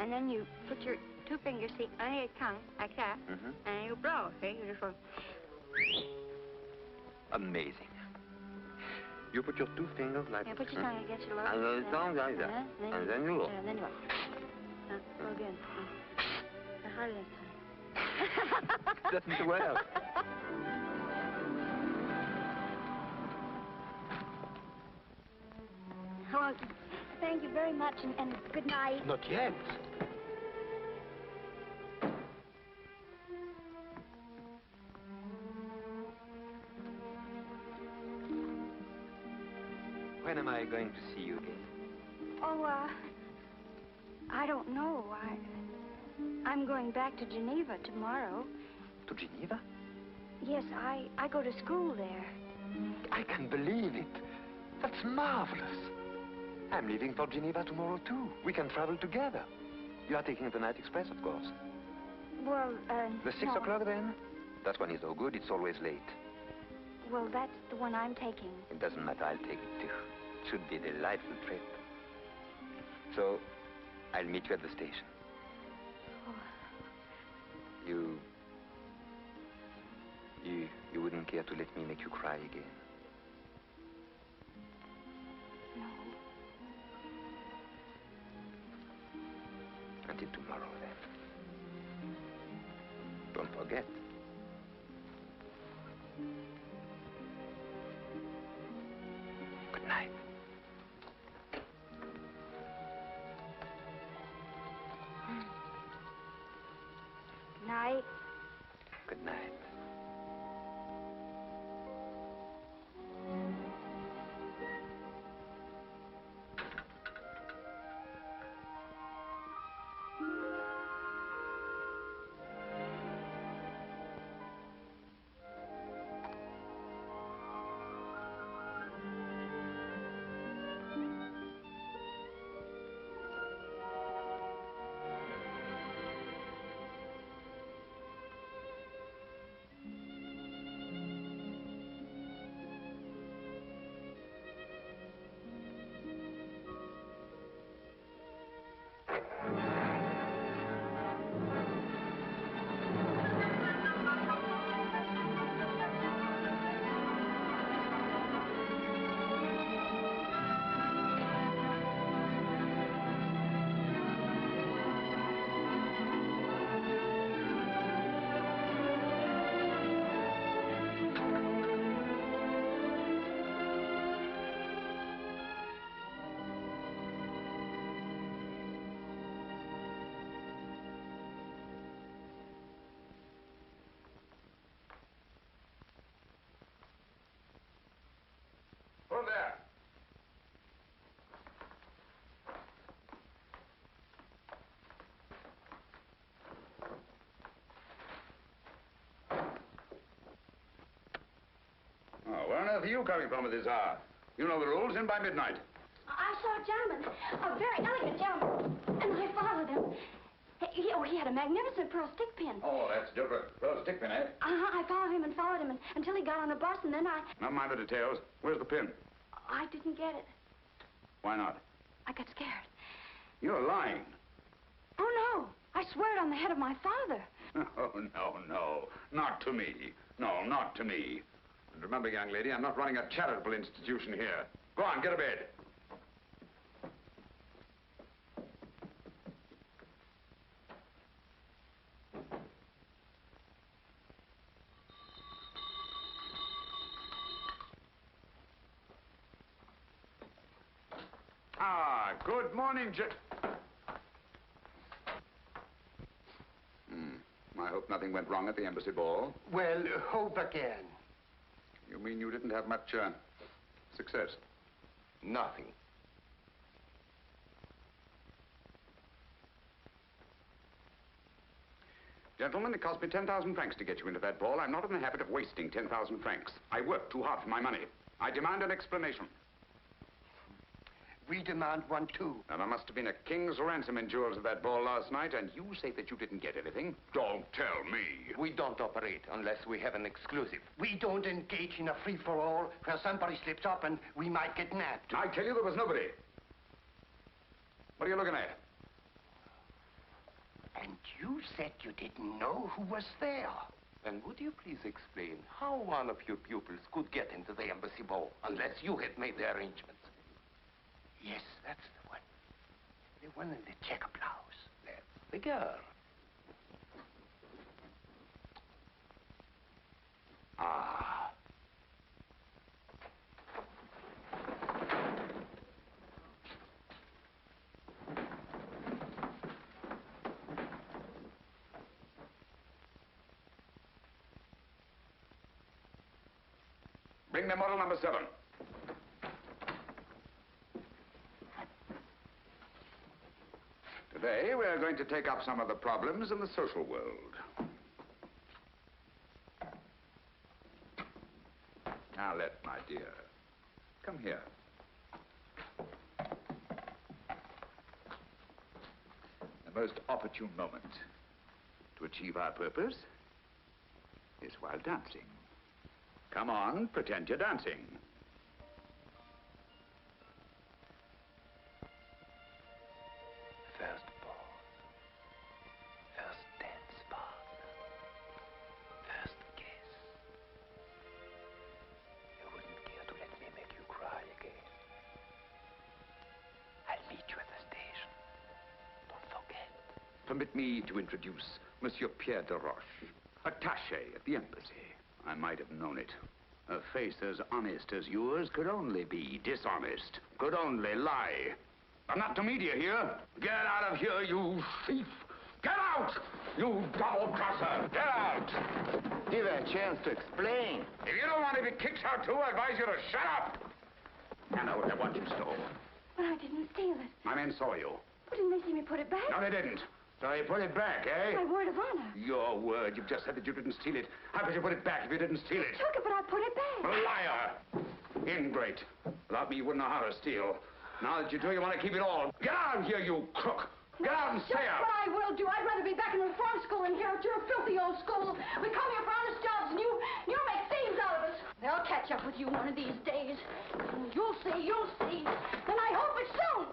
And then you put your two fingers, see, under your tongue, like that. And you blow, see? You just go... Amazing. You put your two fingers like... Yeah, put your tongue against your lower and teeth. the tongue like that. And then you look. And then you go. Go again. Harder this time. Doesn't well. Well, thank you very much, and good night. Not yet. When am I going to see you again? Oh, I don't know. I'm going back to Geneva tomorrow. To Geneva? Yes, I go to school there. I can't believe it. That's marvelous. I'm leaving for Geneva tomorrow, too. We can travel together. You are taking the night express, of course. Well, The 6 no. o'clock, then? That one is no good. It's always late. Well, that's the one I'm taking. It doesn't matter, I'll take it too. It should be a delightful trip. So, I'll meet you at the station. Oh. You wouldn't care to let me make you cry again? No. Until tomorrow, then. Don't forget. Good night. Good night. Good night. Hold there. Oh, where on earth are you coming from at this hour? You know the rules, in by midnight. I saw a gentleman, a very elegant gentleman, and I followed him. He had a magnificent pearl stick pin. Oh, that's different. Pearl stick pin, eh? I followed him until he got on a bus, and then Never mind the details. Where's the pin? I didn't get it. Why not? I got scared. You're lying. Oh, no. I swear it on the head of my father. Oh, no. Not to me. No, not to me. And remember, young lady, I'm not running a charitable institution here. Go on, get to bed. Ah, good morning, I hope nothing went wrong at the embassy ball. Well, hope again. You mean you didn't have much, success? Nothing. Gentlemen, it cost me 10,000 francs to get you into that ball. I'm not in the habit of wasting 10,000 francs. I worked too hard for my money. I demand an explanation. We demand one, too. Now, there must have been a king's ransom in jewels at that ball last night, and you say that you didn't get anything? Don't tell me. We don't operate unless we have an exclusive. We don't engage in a free-for-all where somebody slips up and we might get nabbed. I tell you there was nobody. What are you looking at? And you said you didn't know who was there. Then would you please explain how one of your pupils could get into the embassy ball unless you had made the arrangements? Yes, that's the one. The one in the checker blouse. That's the girl. Ah. Bring me model number 7. Today, we are going to take up some of the problems in the social world. Now, my dear, come here. The most opportune moment to achieve our purpose is while dancing. Come on, pretend you're dancing. First ball. First dance partner. First kiss. You wouldn't care to let me make you cry again. I'll meet you at the station. Don't forget. Permit me to introduce Monsieur Pierre de Roche, attaché at the embassy. I might have known it. A face as honest as yours could only be dishonest, could only lie. I'm not to media here. Get out of here, you thief! Get out! You double-crosser! Get out! Give her a chance to explain. If you don't want to be kicked out too, I advise you to shut up! I know what they want you stole. But I didn't steal it. My men saw you. But didn't they see me put it back? No, they didn't. So you put it back, eh? My word of honor. Your word. You've just said that you didn't steal it. How could you put it back if you didn't steal it? I took it, but I put it back. Liar! Ingrate. Without me, you wouldn't know how to steal. Now that you do, you want to keep it all. Get out of here, you crook! Get out and stay out! What I will do. I'd rather be back in reform school than here at your filthy old school. We come here for honest jobs, and you make thieves out of us. They'll catch up with you one of these days. You'll see, you'll see. And I hope it's soon.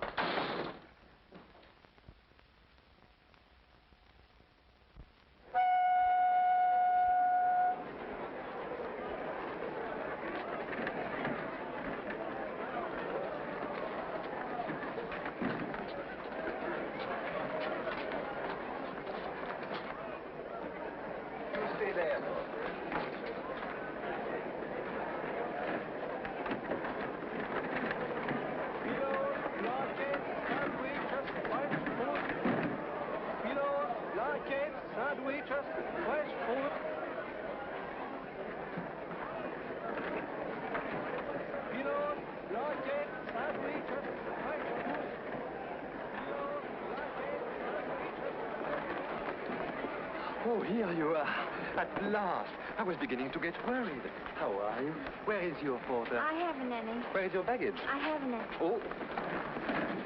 Oh, here you are. At last. I was beginning to get worried. How are you? Where is your porter? I haven't any. Where is your baggage? I haven't any. Oh.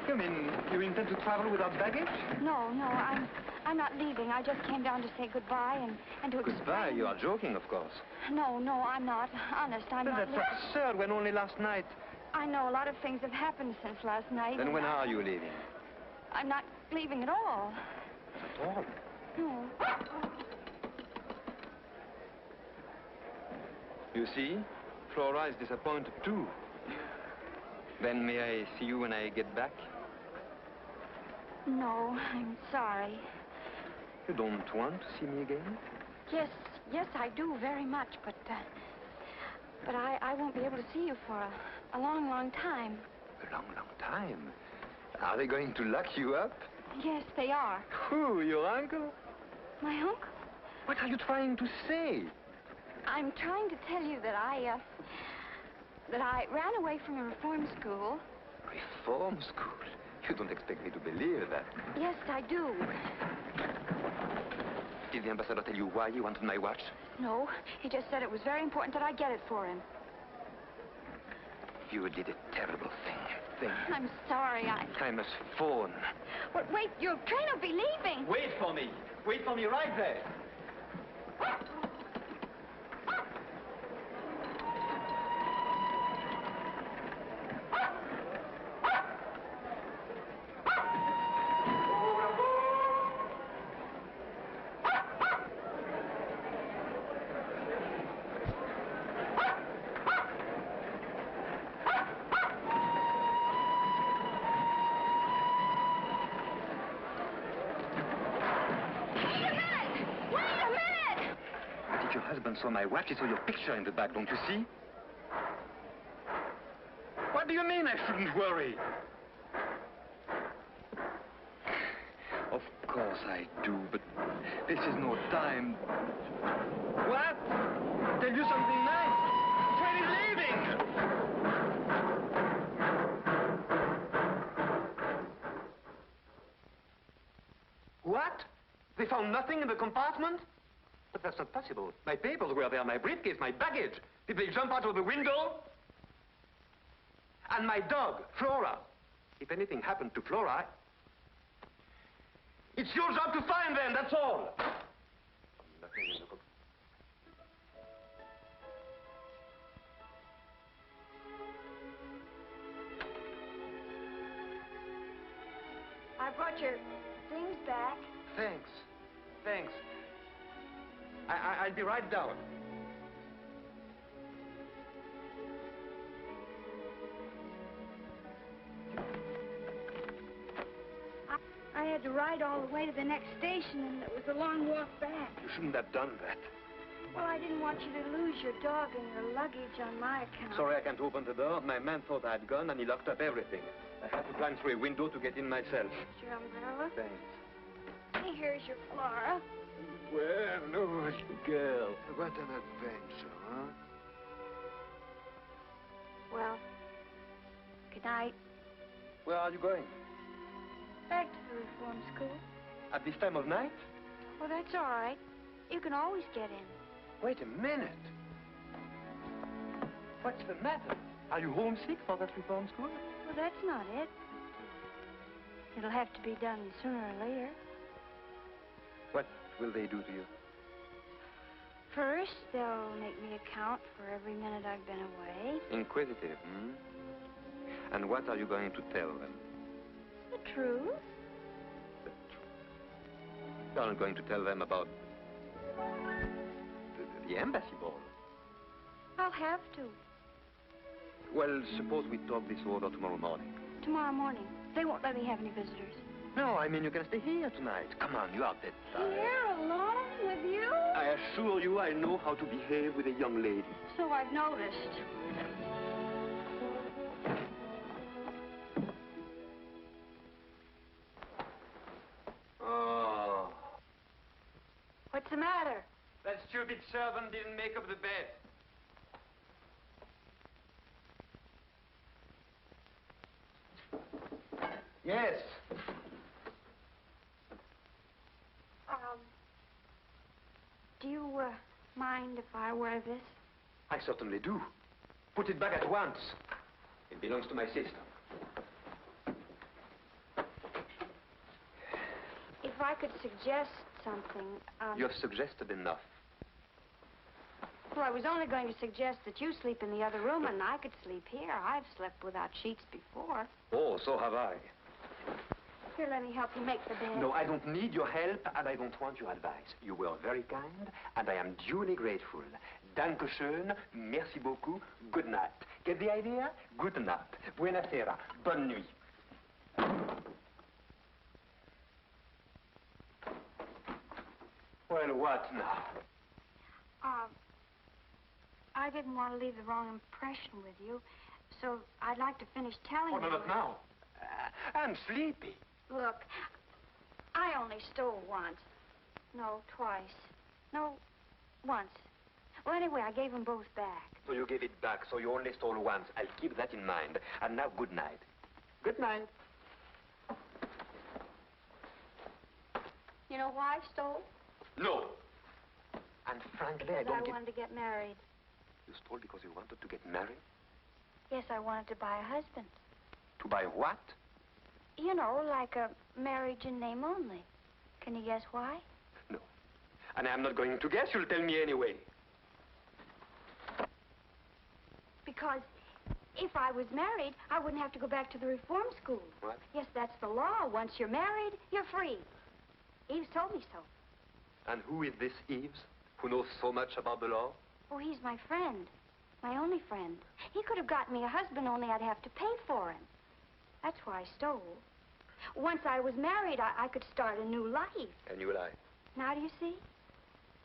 You mean you intend to travel without baggage? No, I'm not leaving. I just came down to say goodbye and to explain. Goodbye? You are joking, of course. No, I'm not. Honest, I'm But not that's absurd when only last night. I know a lot of things have happened since last night. Then when are you leaving? I'm not leaving at all. At all? No. You see, Flora is disappointed too. Then may I see you when I get back? No, I'm sorry. You don't want to see me again? Yes, I do very much, but I won't be able to see you for a long, long time. A long, long time? Are they going to lock you up? Yes, they are. Who, your uncle? My uncle? What are you trying to say? I'm trying to tell you that I ran away from a reform school. Reform school? You don't expect me to believe that. Yes, I do. Did the ambassador tell you why he wanted my watch? No, he just said it was very important that I get it for him. You did a terrible thing. I'm sorry, I must phone. But wait, your train will be leaving. Wait for me. Wait for me right there. Saw my watch, he saw your picture in the bag, don't you see? What do you mean I shouldn't worry? Of course I do, but this is no time. What? Tell you something nice? Train is leaving! What? They found nothing in the compartment? But that's not possible. My papers were there, my briefcase, my baggage. Did they jump out of the window? And my dog, Flora. If anything happened to Flora, it's your job to find them, that's all. Nothing in the I brought your things back. Thanks. Thanks. I'll be right down. I had to ride all the way to the next station, and it was a long walk back. You shouldn't have done that. Well, I didn't want you to lose your dog and your luggage on my account. Sorry I can't open the door. My man thought I had gone, and he locked up everything. I had to climb through a window to get in myself. Your umbrella? Thanks. Hey, here's your Flora. Well, no, girl. What an adventure, huh? Well, good night. Where are you going? Back to the reform school. At this time of night? Well, that's all right. You can always get in. Wait a minute. What's the matter? Are you homesick for that reform school? Well, that's not it. It'll have to be done sooner or later. What will they do to you? First, they'll make me account for every minute I've been away. Inquisitive, hmm? And what are you going to tell them? The truth. You're not going to tell them about the embassy ball. I'll have to. Well, suppose we talk this over tomorrow morning. Tomorrow morning. They won't let me have any visitors. No, I mean you can stay here tonight. Come on, you are dead tired. Here, alone with you? I assure you I know how to behave with a young lady. So I've noticed. Oh. What's the matter? That stupid servant didn't make up the bed. Yes. Do you, mind if I wear this? I certainly do. Put it back at once. It belongs to my sister. If I could suggest something, You have suggested enough. Well, I was only going to suggest that you sleep in the other room and I could sleep here. I've slept without sheets before. Oh, so have I. Here, let me help you make the bed. No, I don't need your help, and I don't want your advice. You were very kind, and I am duly grateful. Danke schön, merci beaucoup, good night. Get the idea? Good night. Buena sera. Bonne nuit. Well, what now? I didn't want to leave the wrong impression with you, so I'd like to finish telling you. Oh, no, not now. I'm sleepy. Look, I only stole once. No, twice. No, once. Well, anyway, I gave them both back. So you gave it back, so you only stole once. I'll keep that in mind. And now, good night. Good night. You know why I stole? No. And frankly, I Because don't I wanted to get married. You stole because you wanted to get married? Yes, I wanted to buy a husband. To buy what? You know, like a marriage in name only. Can you guess why? No. And I'm not going to guess. You'll tell me anyway. Because if I was married, I wouldn't have to go back to the reform school. What? Yes, that's the law. Once you're married, you're free. Eves told me so. And who is this Eves, who knows so much about the law? Oh, he's my friend. My only friend. He could have gotten me a husband, only I'd have to pay for him. That's why I stole. Once I was married, I could start a new life. A new life? Now do you see?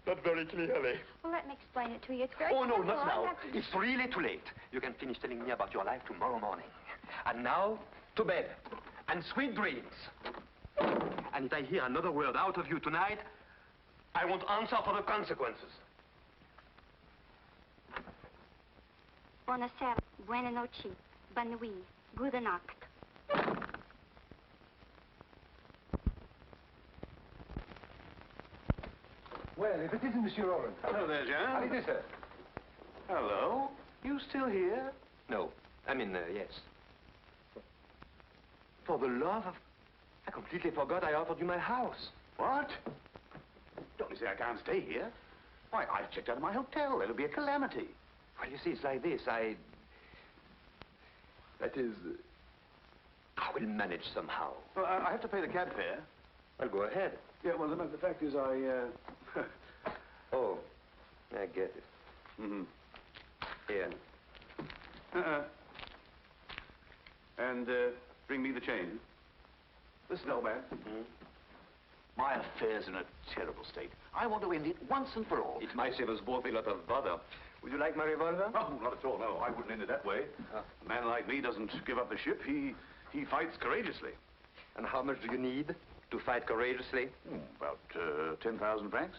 Not very clearly. Well, let me explain it to you. It's very Oh, no, simple. not All you now. have to- It's really too late. You can finish telling me about your life tomorrow morning. And now, to bed. And sweet dreams. And if I hear another word out of you tonight, I won't answer for the consequences. Buonasera, buona noche, bonne nuit, gute Nacht. Well, if it isn't Monsieur Oren. Hello there, Jean. How do you do, sir? Hello. You still here? No. I mean, yes. For the love of... I completely forgot I offered you my house. What? Don't you say I can't stay here? Why, I've checked out of my hotel. It'll be a calamity. Well, you see, it's like this. That is... I will manage somehow. Well, I have to pay the cab fare. Well, go ahead. Yeah, well, the fact is Oh, I get it. Mm-hmm. Here. And bring me the change. Listen, old man. Hmm? My affair's in a terrible state. I want to end it once and for all. It might save us both a lot of bother. Would you like my revolver? Oh, not at all, no. I wouldn't end it that way. A man like me doesn't give up the ship. He fights courageously. And how much do you need to fight courageously? About 10,000 francs.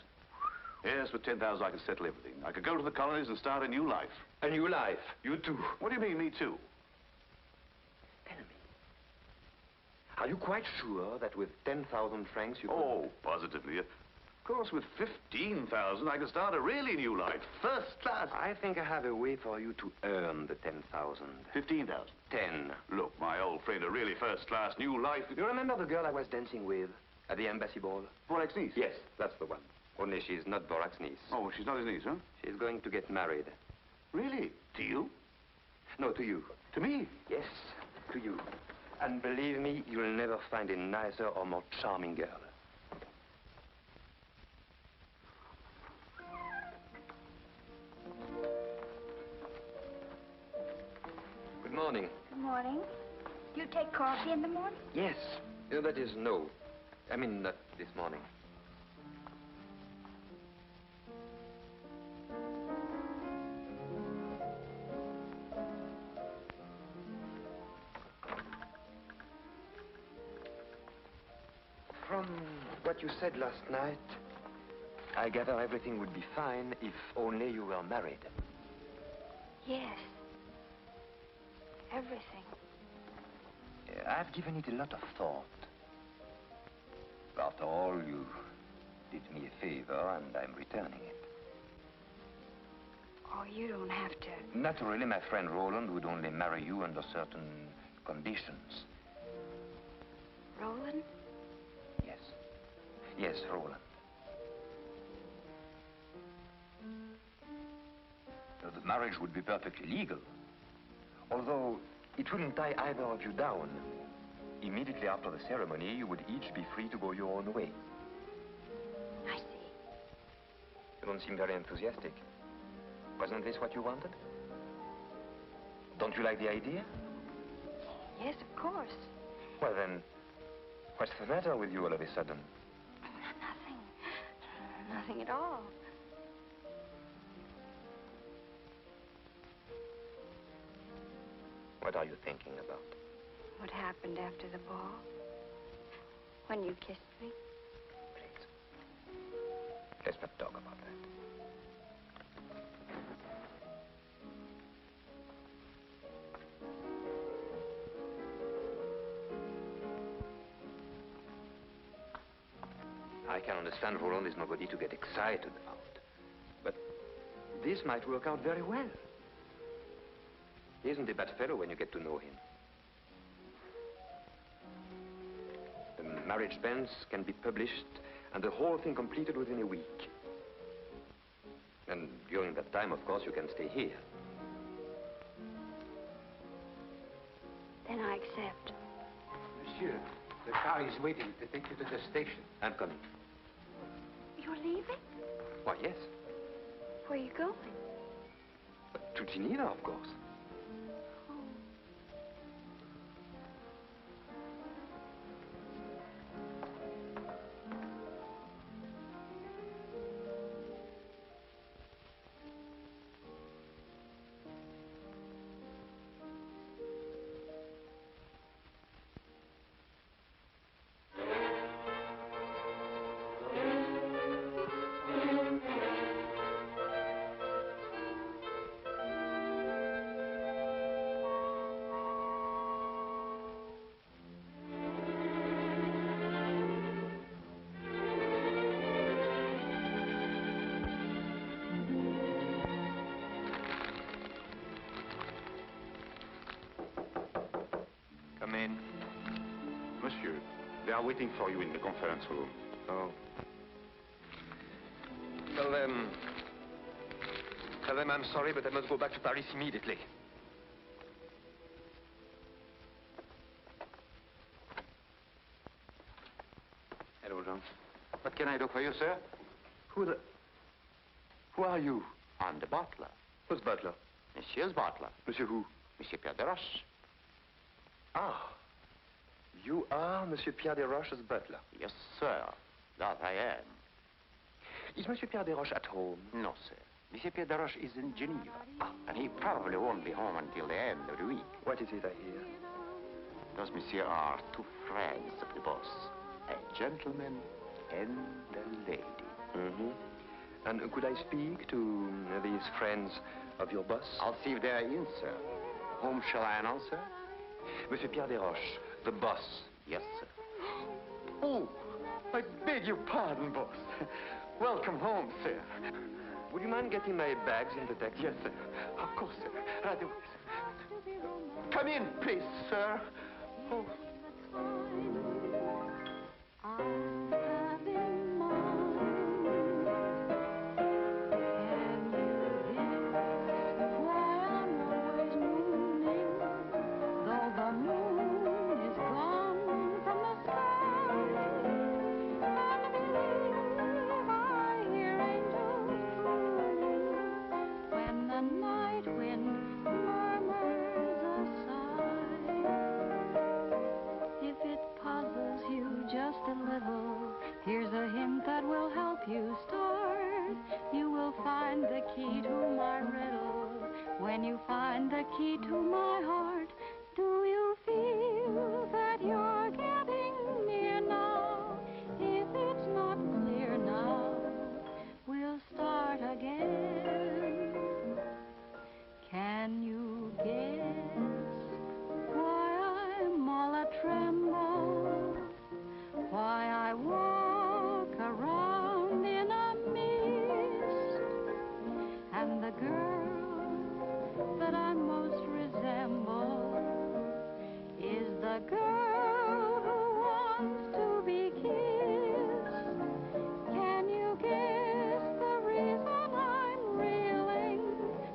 Yes, with 10,000 I could settle everything. I could go to the colonies and start a new life. A new life? You too? What do you mean, me too? Tell me. Are you quite sure that with 10,000 francs you could... Oh, positively. Of course, with 15,000 I could start a really new life. First class. I think I have a way for you to earn the 10,000. 15,000? 10. Look, my old friend, a really first-class new life... You remember the girl I was dancing with at the embassy ball? Borak's niece? Yes, that's the one. Only she's not Borak's niece. Oh, she's not his niece, huh? She's going to get married. Really? To you? No, to you. To me? Yes, to you. And believe me, you'll never find a nicer or more charming girl. Good morning. Good morning. You take coffee in the morning? Yes. That is no. I mean, not this morning. From what you said last night, I gather everything would be fine if only you were married. Yes. Everything. I've given it a lot of thought. After all, you did me a favor, and I'm returning it. Oh, you don't have to. Naturally, my friend Roland would only marry you under certain conditions. Roland? Yes. Yes, Roland. The marriage would be perfectly legal. Although it wouldn't tie either of you down. Immediately after the ceremony, you would each be free to go your own way. I see. You don't seem very enthusiastic. Wasn't this what you wanted? Don't you like the idea? Yes, of course. Well, then, what's the matter with you all of a sudden? Nothing. Nothing at all. What are you thinking about? What happened after the ball? When you kissed me? Please. Let's not talk about that. I can understand Roland is nobody to get excited about. But this might work out very well. He isn't a bad fellow when you get to know him. The marriage banns can be published and the whole thing completed within a week. And during that time, of course, you can stay here. Then I accept. Monsieur, the car is waiting to take you to the station. I'm coming. You're leaving? Why, yes. Where are you going? To Geneva, of course. Come in. Monsieur, they are waiting for you in the conference room. Oh. Tell them I'm sorry, but I must go back to Paris immediately. Hello, Jean. What can I do for you, sir? Who are you? I'm the butler. Who's butler? Monsieur's butler. Monsieur who? Monsieur Pierre de Roche. Ah. You are Monsieur Pierre de Roche's butler? Yes, sir. That I am. Is Monsieur Pierre de Roche at home? No, sir. Monsieur Pierre de Roche is in Geneva. And he probably won't be home until the end of the week. What is it I hear? Those, monsieur, are two friends of the boss. A gentleman and a lady. Mm-hmm. And could I speak to these friends of your boss? I'll see if they're in, sir. Whom shall I announce, sir? Monsieur Pierre de Roche, the boss. Yes, sir. Oh, I beg your pardon, boss. Welcome home, sir. Would you mind getting my bags in the taxi? Yes, sir. Of course, sir. Right away, sir. Come in, please, sir. Oh. Here's a hint that will help you start. You will find the key to my riddle. When you find the key to my heart, do you feel that you're getting near now? If it's not clear now, we'll start again. Can you guess why I'm all a tremble? Why I walk around in a mist, and the girl that I most resemble is the girl who wants to be kissed. Can you guess the reason I'm reeling?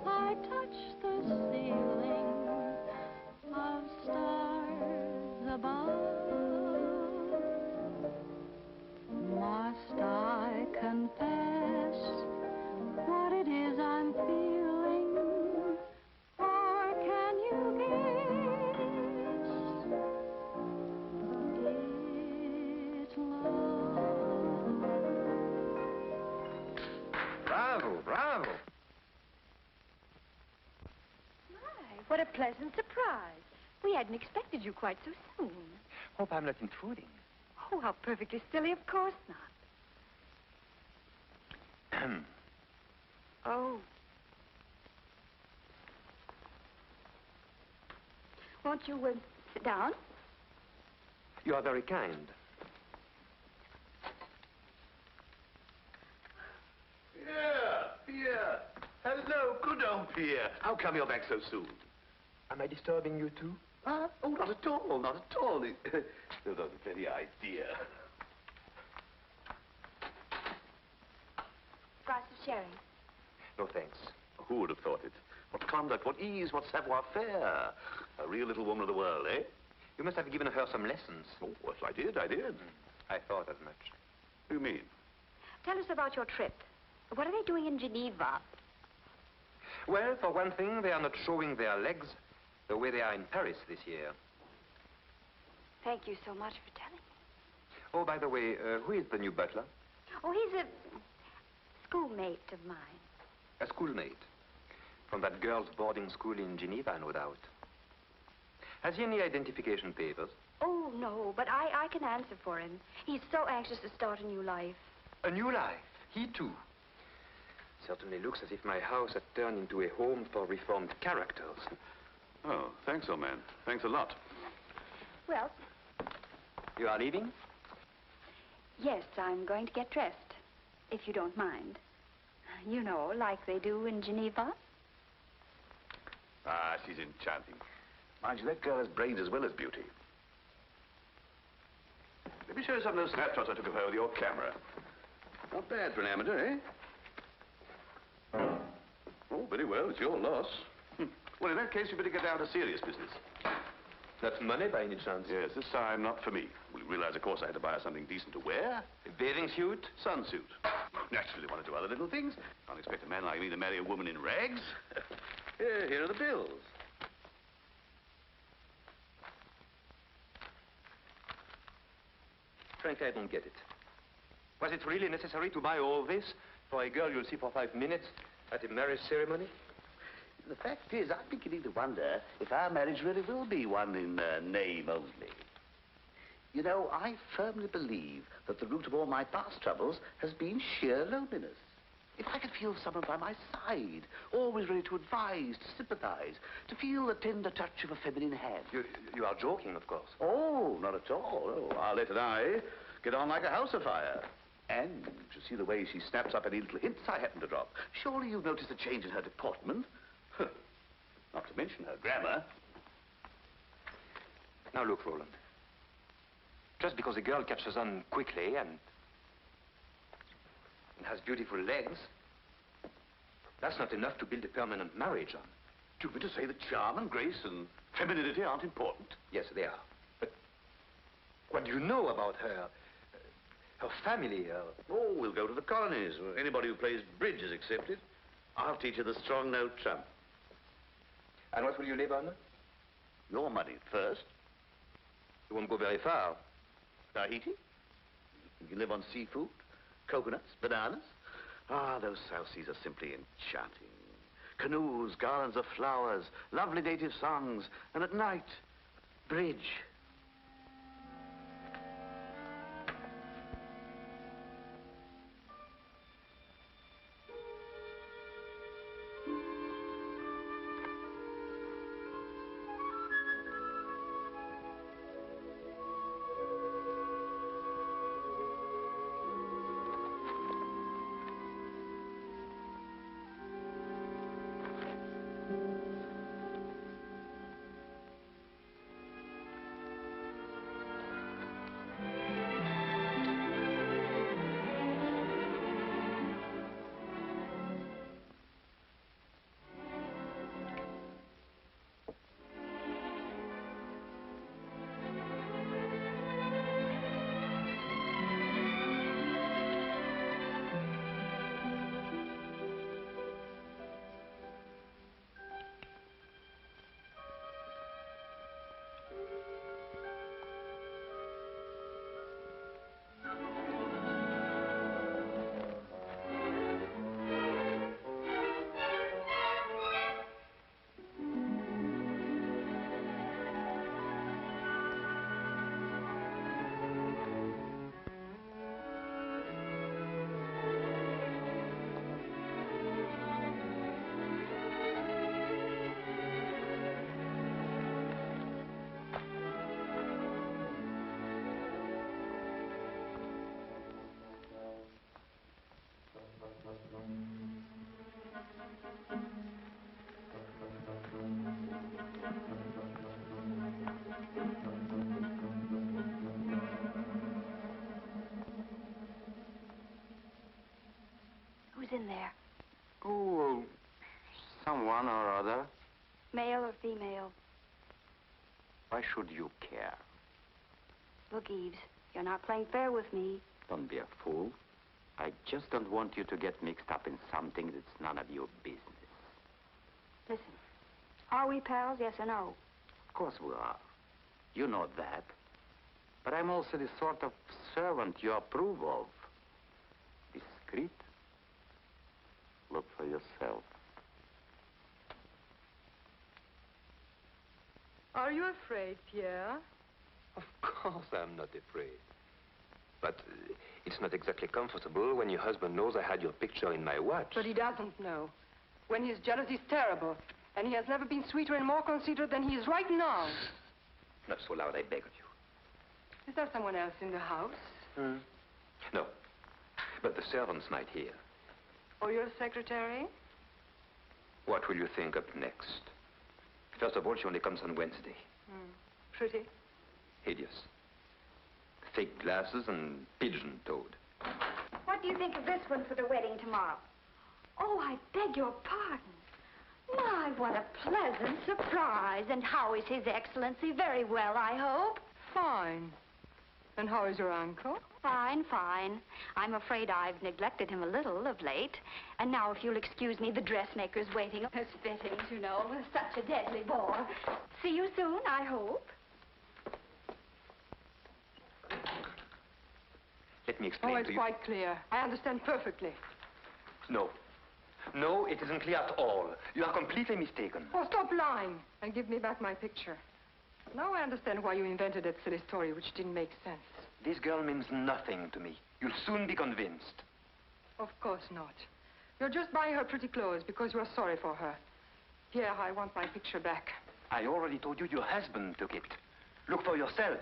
I touch the ceiling of stars above. Must I confess what it is I'm feeling? Or can you guess it's love? Bravo, bravo. My, what a pleasant surprise. We hadn't expected you quite so soon. Hope I'm not intruding. Oh, how perfectly silly. Of course not. Oh. Won't you sit down? You are very kind. Pierre. Hello, good old Pierre. How come you're back so soon? Am I disturbing you too? Huh? Oh, not at all, not at all. You're the very idea. Glass of sherry. No, thanks. Who would have thought it? What conduct, what ease, what savoir-faire. A real little woman of the world, eh? You must have given her some lessons. Oh, yes, I did. I thought as much. What do you mean? Tell us about your trip. What are they doing in Geneva? Well, for one thing, they are not showing their legs the way they are in Paris this year. Thank you so much for telling me. Oh, by the way, who is the new butler? Oh, he's a schoolmate of mine. A schoolmate. From that girls' boarding school in Geneva, no doubt. Has he any identification papers? Oh, no, but I can answer for him. He's so anxious to start a new life. A new life? He too? Certainly looks as if my house had turned into a home for reformed characters. Oh, thanks, old man. Thanks a lot. Well... You are leaving? Yes, I'm going to get dressed, if you don't mind. You know, like they do in Geneva. Ah, she's enchanting. Mind you, that girl has brains as well as beauty. Let me show you some of those snapshots I took of her with your camera. Not bad for an amateur, eh? Oh, very well. It's your loss. Well, in that case, you better get down to serious business. That's money by any chance? Yes, this time not for me. We'll realize, of course, I had to buy her something decent to wear. A bathing suit? Sunsuit. Naturally, want to do other little things. Can't expect a man like me to marry a woman in rags. Here are the bills. Frankly, I don't get it. Was it really necessary to buy all this for a girl you'll see for 5 minutes at a marriage ceremony? The fact is, I'm beginning to wonder if our marriage really will be one in name only. You know, I firmly believe that the root of all my past troubles has been sheer loneliness. If I could feel someone by my side, always ready to advise, to sympathize, to feel the tender touch of a feminine hand. You are joking, of course. Oh, not at all. Oh, Arlette and I get on like a house afire. And to see the way she snaps up any little hints I happen to drop. Surely you've noticed a change in her deportment. Not to mention her grammar. Now look, Roland. Just because a girl catches on quickly and has beautiful legs, that's not enough to build a permanent marriage on. Do you mean to say that charm and grace and femininity aren't important? Yes, they are. But what do you know about her? Her family, Oh, we'll go to the colonies. Anybody who plays bridge is accepted. I'll teach her the strong note trump. And what will you live on? Your money first. You won't go very far. Tahiti? You can live on seafood, coconuts, bananas. Ah, those South Seas are simply enchanting. Canoes, garlands of flowers, lovely native songs, and at night, bridge. Who's in there? Oh, someone or other. Male or female? Why should you care? Look, Eves, you're not playing fair with me. Don't be a fool. I just don't want you to get mixed up in something that's none of your business. Listen, are we pals, yes or no? Of course we are. You know that. But I'm also the sort of servant you approve of. Discreet. Look for yourself. Are you afraid, Pierre? Of course I'm not afraid. But it's not exactly comfortable when your husband knows I had your picture in my watch. But he doesn't know. When he's jealous, he's terrible. And he has never been sweeter and more considerate than he is right now. Not so loud, I beg of you. Is there someone else in the house? No. But the servants might hear. Or your secretary? What will you think up next? First of all, she only comes on Wednesday. Pretty. Hideous. Thick glasses and pigeon-toed. What do you think of this one for the wedding tomorrow? Oh, I beg your pardon. My, what a pleasant surprise. And how is His Excellency? Very well, I hope. Fine. And how is your uncle? Fine, fine. I'm afraid I've neglected him a little of late. And now, if you'll excuse me, the dressmaker's waiting. His fittings, you know, such a deadly bore. See you soon, I hope. Let me explain Oh, to it's you. quite clear. I understand perfectly. No. No, it isn't clear at all. You are completely mistaken. Oh, stop lying and give me back my picture. Now I understand why you invented that silly story which didn't make sense. This girl means nothing to me. You'll soon be convinced. Of course not. You're just buying her pretty clothes because you're sorry for her. Pierre, I want my picture back. I already told you your husband took it. Look for yourself.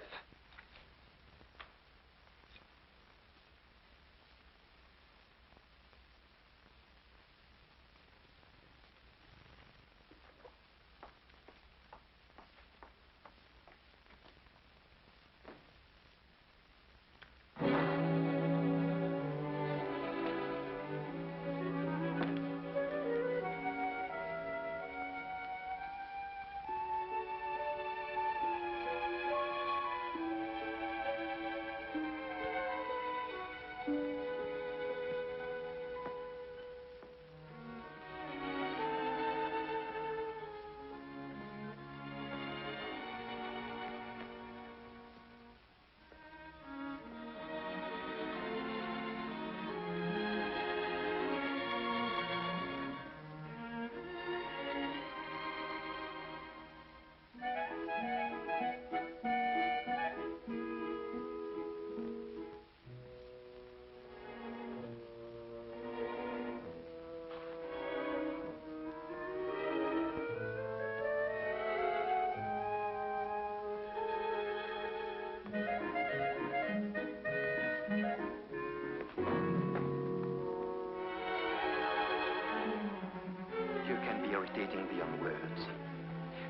You can be irritating beyond words.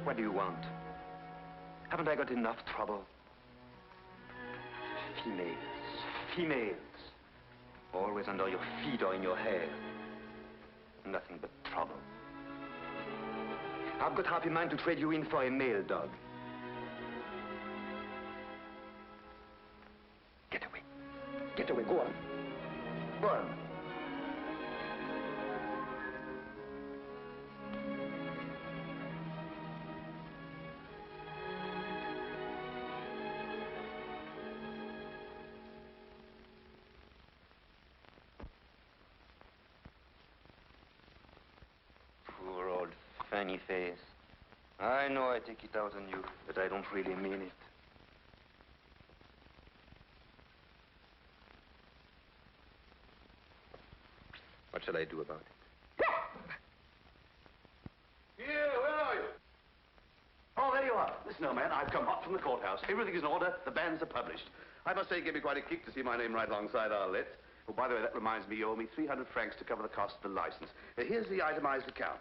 What do you want? Haven't I got enough trouble? Females. Females. Always under your feet or in your hair. Nothing but trouble. I've got half a mind to trade you in for a male dog. Get away. Get away. Go on. Go on. Poor old funny face. I know I take it out on you, but I don't really mean it. What shall I do about it? Here, where are you? Oh, there you are. Listen, old man, I've come hot from the courthouse. Everything is in order. The banns are published. I must say it gave me quite a kick to see my name right alongside Arlette. Oh, by the way, that reminds me, you owe me 300 francs to cover the cost of the license. Here's the itemized account.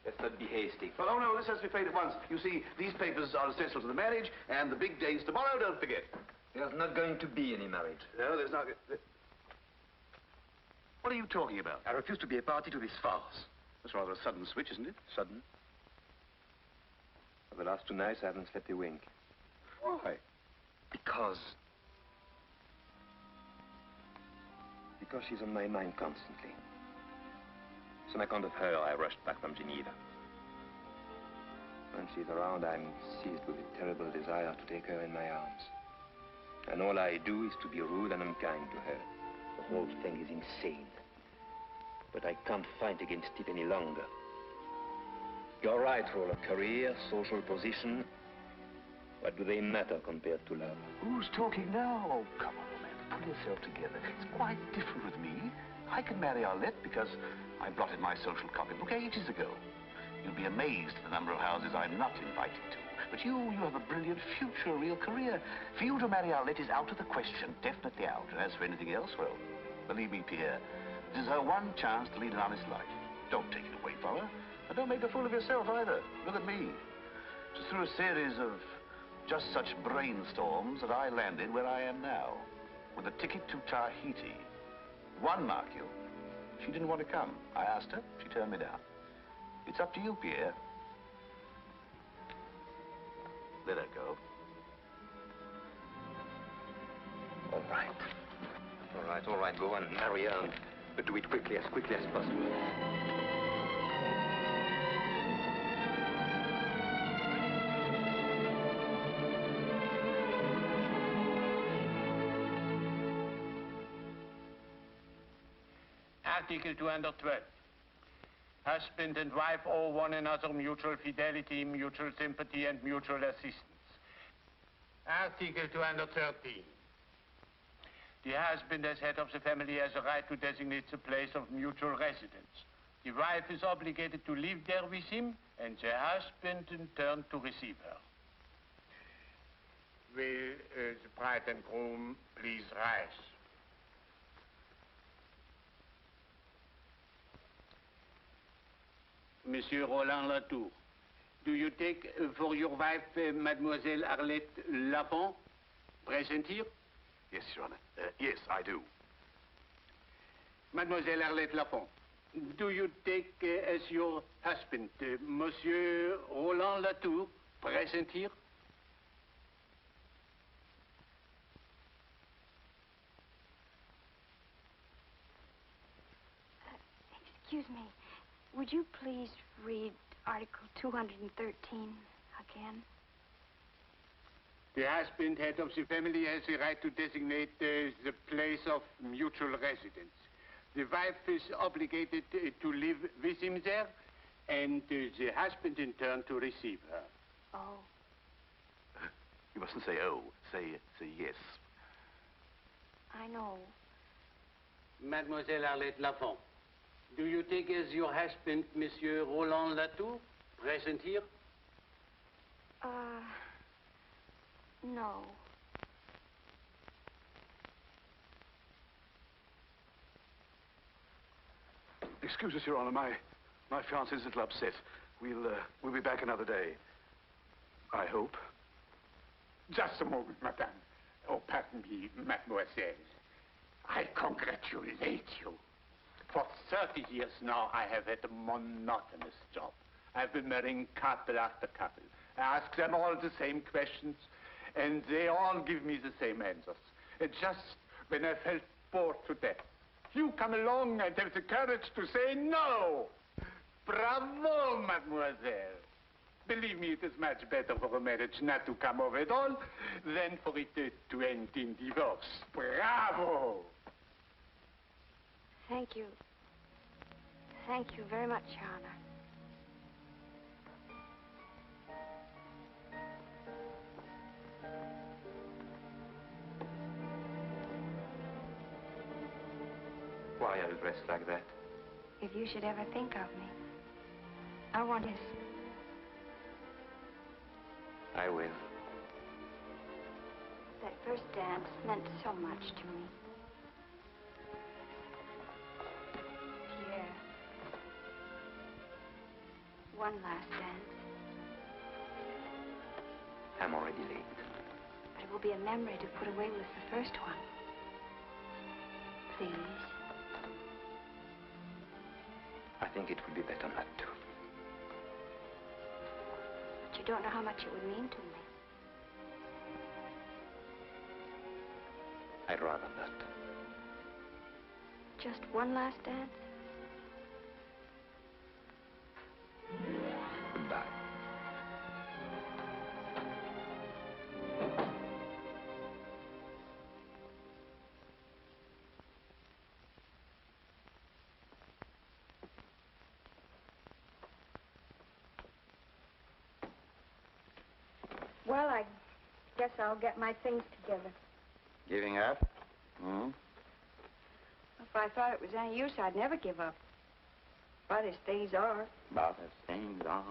Let's not be hasty. Well, oh, no, this has to be paid at once. You see, these papers are essential to the marriage, and the big day's tomorrow, don't forget. There's not going to be any marriage. No, there's not... What are you talking about? I refuse to be a party to this farce. That's rather a sudden switch, isn't it? Sudden? For the last 2 nights, I haven't slept a wink. Why? Because she's on my mind constantly. So on account of her, I rushed back from Geneva. When she's around, I'm seized with a terrible desire to take her in my arms. And all I do is to be rude and unkind to her. The whole thing is insane. But I can't fight against it any longer. You're right, Roller. Career, social position. What do they matter compared to love? Who's talking now? Oh, come on, man. Pull yourself together. It's quite different with me. I can marry Arlette because I blotted my social copybook ages ago. You'll be amazed at the number of houses I'm not invited to. But you have a brilliant future, a real career. For you to marry Arlette is out of the question, definitely out. And as for anything else, well, believe me, Pierre, this is her one chance to lead an honest life. Don't take it away from her. And don't make a fool of yourself either. Look at me. Just through a series of just such brainstorms that I landed where I am now, with a ticket to Tahiti. One, mark you. She didn't want to come. I asked her. She turned me down. It's up to you, Pierre. Let her go. All right. All right. Go on, marry her, but do it quickly as possible. Article 212. Husband and wife owe one another mutual fidelity, mutual sympathy, and mutual assistance. Article 213. The husband, as head of the family, has a right to designate the place of mutual residence. The wife is obligated to live there with him, and the husband, in turn, to receive her. Will the bride and groom please rise? Monsieur Roland Latour, do you take for your wife Mademoiselle Arlette Lafont, present here? Yes, Your Honor. Yes, I do. Mademoiselle Arlette Lafont, do you take as your husband Monsieur Roland Latour, present here? Excuse me. Would you please read Article 213 again? The husband, head of the family, has the right to designate the place of mutual residence. The wife is obligated to live with him there, and the husband, in turn, to receive her. Oh. You mustn't say oh. Say yes. I know. Mademoiselle Arlette Lafont, do you take as your husband Monsieur Roland Latour, present here? No. Excuse us, Your Honor. My fiancée's a little upset. We'll be back another day. I hope. Just a moment, madame. Oh, pardon me, mademoiselle. I congratulate you. For 30 years now, I have had a monotonous job. I've been marrying couple after couple. I ask them all the same questions, and they all give me the same answers. And just when I felt bored to death, you come along and have the courage to say no. Bravo, mademoiselle. Believe me, it is much better for a marriage not to come off at all than for it to end in divorce. Bravo! Thank you. Thank you very much, Your Honor. Why are you dressed like that? If you should ever think of me, I want his... I will. That first dance meant so much to me. Pierre. One last dance. I'm already late. But it will be a memory to put away with the first one. Please. I think it would be better not to. But you don't know how much it would mean to me. I'd rather not. Just one last dance? Goodbye. Well, I guess I'll get my things together. Giving up? Hmm? If I thought it was any use, I'd never give up. But as things are... But as things are.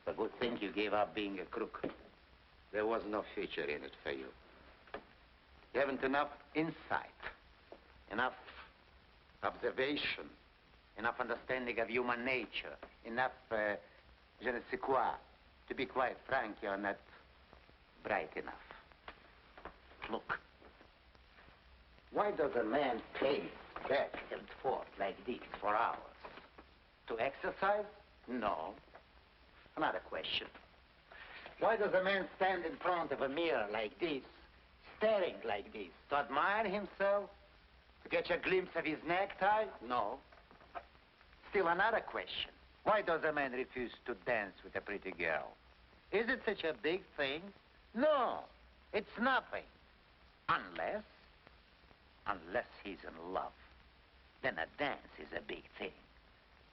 It's a good thing you gave up being a crook. There was no future in it for you. You haven't enough insight, enough observation, enough understanding of human nature, enough je ne sais quoi. To be quite frank, you're not bright enough. Look, why does a man pace back and forth like this for hours? To exercise? No. Another question. Why does a man stand in front of a mirror like this, staring like this? To admire himself? To catch a glimpse of his necktie? No. Still another question. Why does a man refuse to dance with a pretty girl? Is it such a big thing? No, it's nothing. Unless he's in love. Then a dance is a big thing.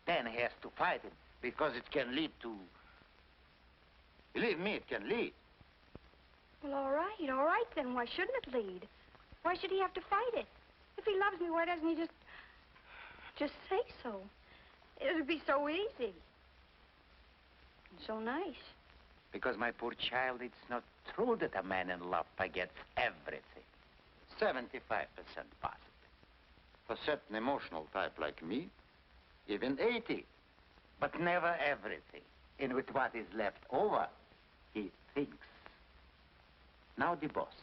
Then he has to fight it because it can lead to... Believe me, it can lead. Well, all right then. Why shouldn't it lead? Why should he have to fight it? If he loves me, why doesn't he just say so? It would be so easy. And so nice. Because, my poor child, it's not true that a man in love forgets everything. 75% positive. For certain emotional type like me, even 80. But never everything. And with what is left over, he thinks. Now the boss.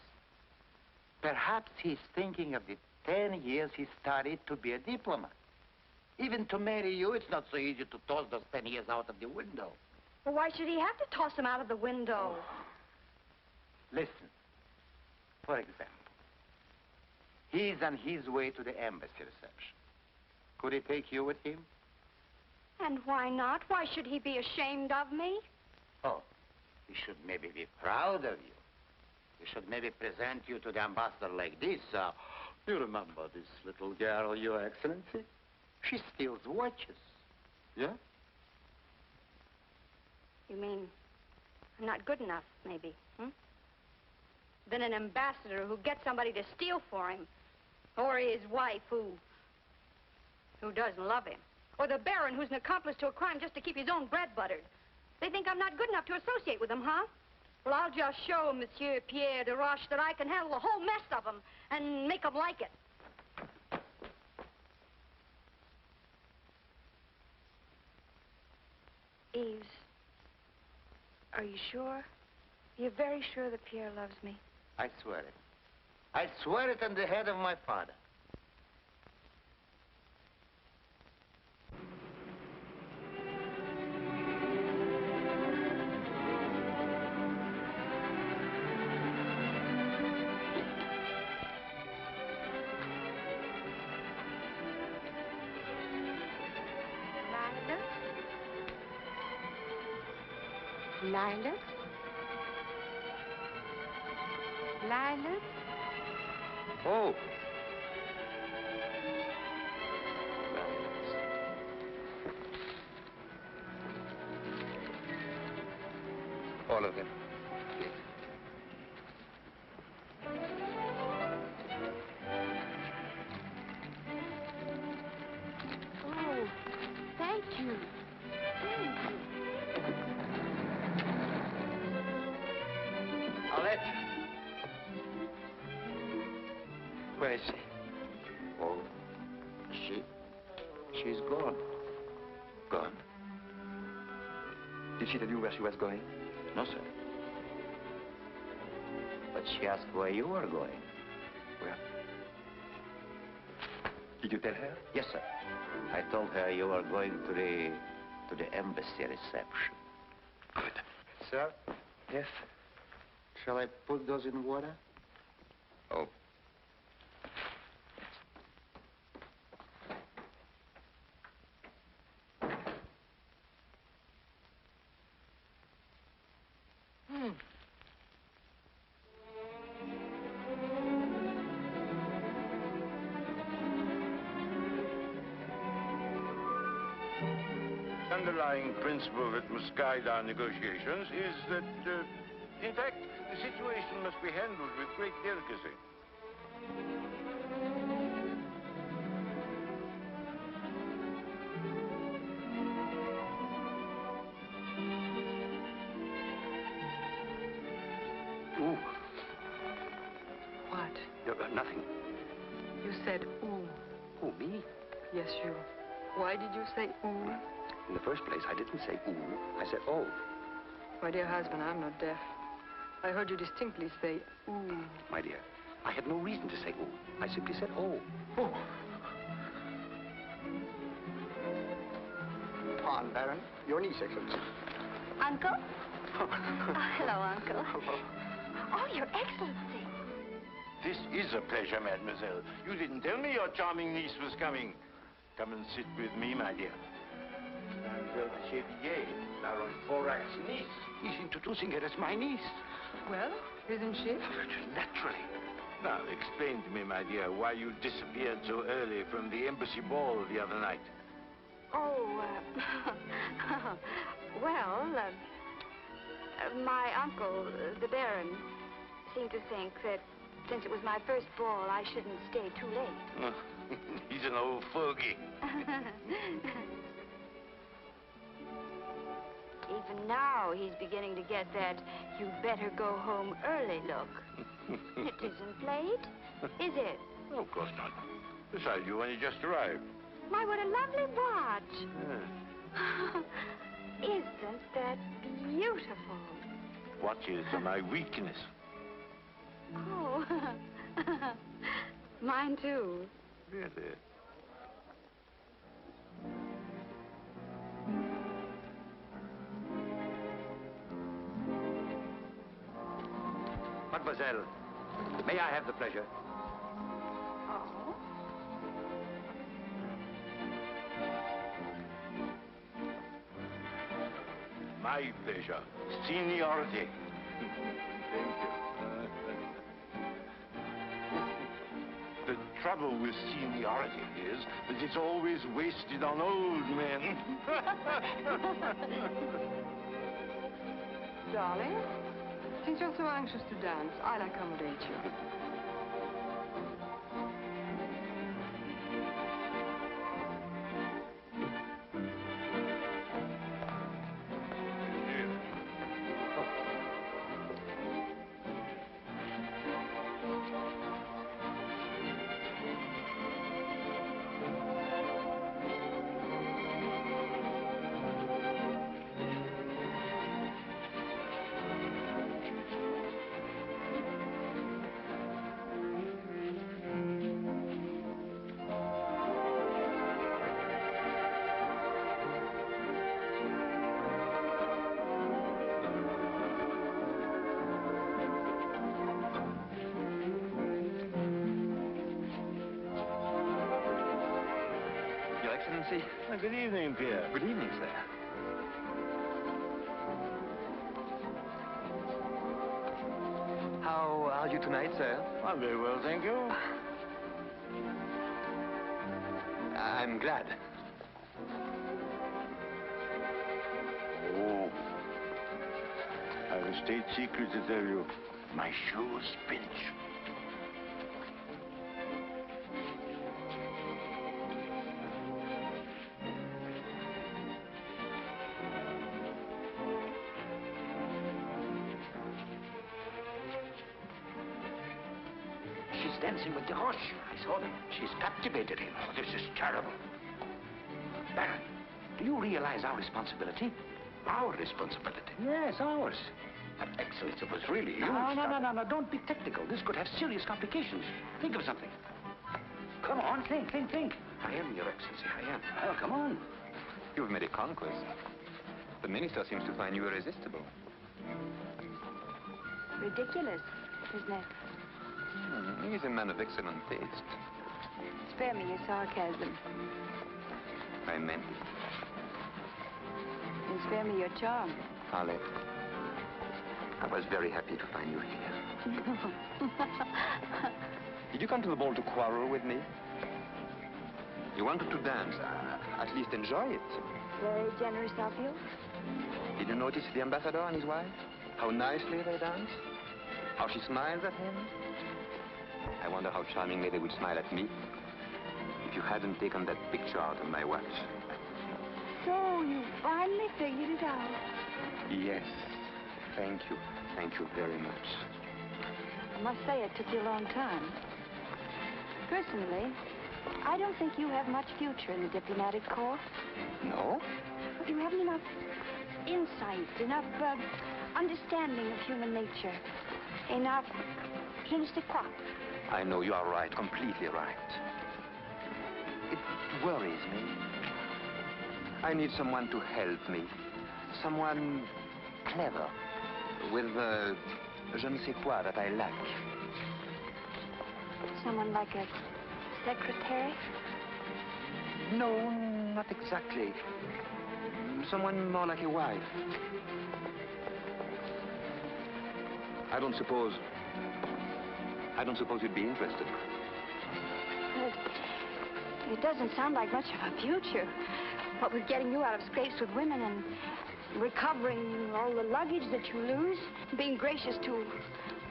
Perhaps he's thinking of the 10 years he studied to be a diplomat. Even to marry you, it's not so easy to toss those 10 years out of the window. Well, why should he have to toss him out of the window? Listen. For example, he's on his way to the embassy reception. Could he take you with him? And why not? Why should he be ashamed of me? Oh, he should maybe be proud of you. He should maybe present you to the ambassador like this. You remember this little girl, Your Excellency? She steals watches. Yeah? You mean I'm not good enough, maybe, Then an ambassador who gets somebody to steal for him. Or his wife who doesn't love him. Or the baron who's an accomplice to a crime just to keep his own bread buttered. They think I'm not good enough to associate with them, huh? Well, I'll just show Monsieur Pierre de Roche that I can handle the whole mess of them and make them like it. Eves, are you sure? You're very sure that Pierre loves me? I swear it. I swear it on the head of my father. Lilac? Lilac? Oh. All of them. Oh, thank you. Thank you. I'll let you. Where is she? Oh, she's gone. Gone? Did she tell you where she was going? No, sir. But she asked where you were going. Where? Did you tell her? Yes, sir. I told her you were going to the embassy reception. Good. Sir? Yes? Shall I put those in water? Oh. The underlying principle that must guide our negotiations is that, in fact, the situation must be handled with great delicacy. Ooh. What? Nothing. You said ooh. Who, me? Yes, you. Why did you say ooh? In the first place, I didn't say ooh. I said oh. My dear husband, I'm not deaf. I heard you distinctly say ooh. My dear, I had no reason to say ooh. I simply said oh. Oh. Pardon, Baron. Your niece, Excellency. Uncle? Hello, Uncle. Oh, Your Excellency. This is a pleasure, mademoiselle. You didn't tell me your charming niece was coming. Come and sit with me, my dear. Mademoiselle de Chevilliers, Baron Forac's niece. He's introducing her as my niece. Well, isn't she? Naturally. Now, explain to me, my dear, why you disappeared so early from the embassy ball the other night. Oh, well, my uncle, the Baron, seemed to think that since it was my first ball, I shouldn't stay too late. He's an old fogey. Even now, he's beginning to get that you'd better go home early look. It isn't late, is it? Oh, of course not. Besides, you only just arrived. My, what a lovely watch. Isn't that beautiful? Watches are my weakness. Oh, mine too. Really? Mademoiselle, may I have the pleasure? Oh? My pleasure. Seniority. Thank you. The trouble with seniority is that it's always wasted on old men. Darling, since you're so anxious to dance, I'll accommodate you. Your Excellency. Good evening, Pierre. Good evening, sir. How are you tonight, sir? I'm very well, thank you. I'm glad. Oh. I have a state secret to tell you. My shoes pinch. She's dancing with the horse. I saw them. She's captivated him. Oh, this is terrible. Baron, do you realize our responsibility? Our responsibility. Yes, ours. But Excellency, it was really you. No. Don't be technical. This could have serious complications. Think of something. Come on, think. I am, Your Excellency, I am. Oh, come on. You've made a conquest. The minister seems to find you irresistible. Ridiculous, isn't it? He's a man of excellent taste. Spare me your sarcasm. I meant it. And spare me your charm. Arlette, I was very happy to find you here. Did you come to the ball to quarrel with me? You wanted to dance. At least enjoy it. Very generous of you. Did you notice the ambassador and his wife? How nicely they dance? How she smiles at him? I wonder how charmingly they would smile at me if you hadn't taken that picture out of my watch. So you finally figured it out. Yes. Thank you. Thank you very much. I must say it took you a long time. Personally, I don't think you have much future in the diplomatic corps. No? You haven't enough insight, enough understanding of human nature, enough je ne sais quoi. I know you are right, completely right. It worries me. I need someone to help me. Someone clever, with je ne sais quoi that I lack. Someone like a secretary? No, not exactly. Someone more like a wife. I don't suppose you'd be interested. It doesn't sound like much of a future. What with getting you out of scrapes with women and recovering all the luggage that you lose, being gracious to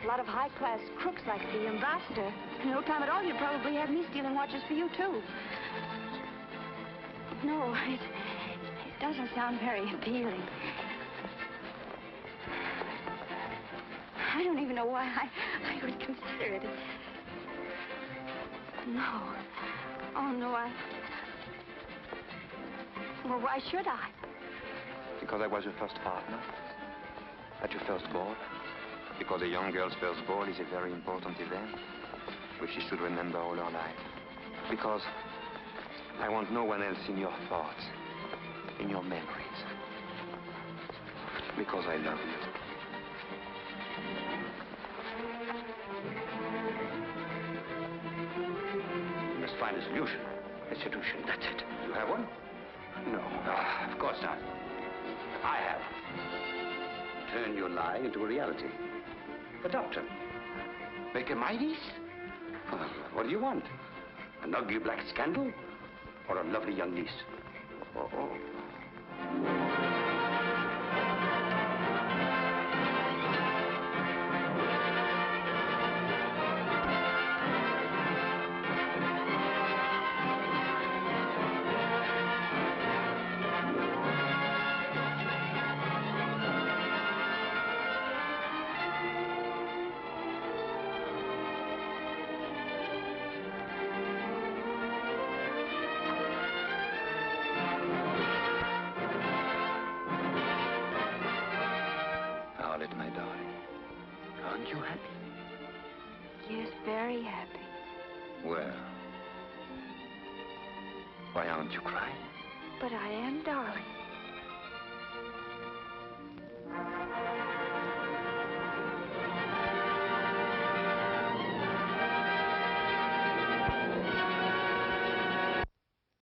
a lot of high-class crooks like the ambassador. In no time at all, you'd probably have me stealing watches for you, too. No, it doesn't sound very appealing. I don't even know why I would consider it. No. Oh, no, Well, why should I? Because I was your first partner. At your first ball. Because a young girl's first ball is a very important event, which she should remember all her life. Because I want no one else in your thoughts, in your memories. Because I love you. You must find a solution. A solution, that's it. You have one? No. Of course not. I have. Turn your lie into a reality. The doctor. Make her my niece? Well, what do you want? An ugly black scandal? Or a lovely young niece? Oh. Charlotte, my darling, aren't you happy? Yes, very happy. Well, why aren't you crying? But I am, darling.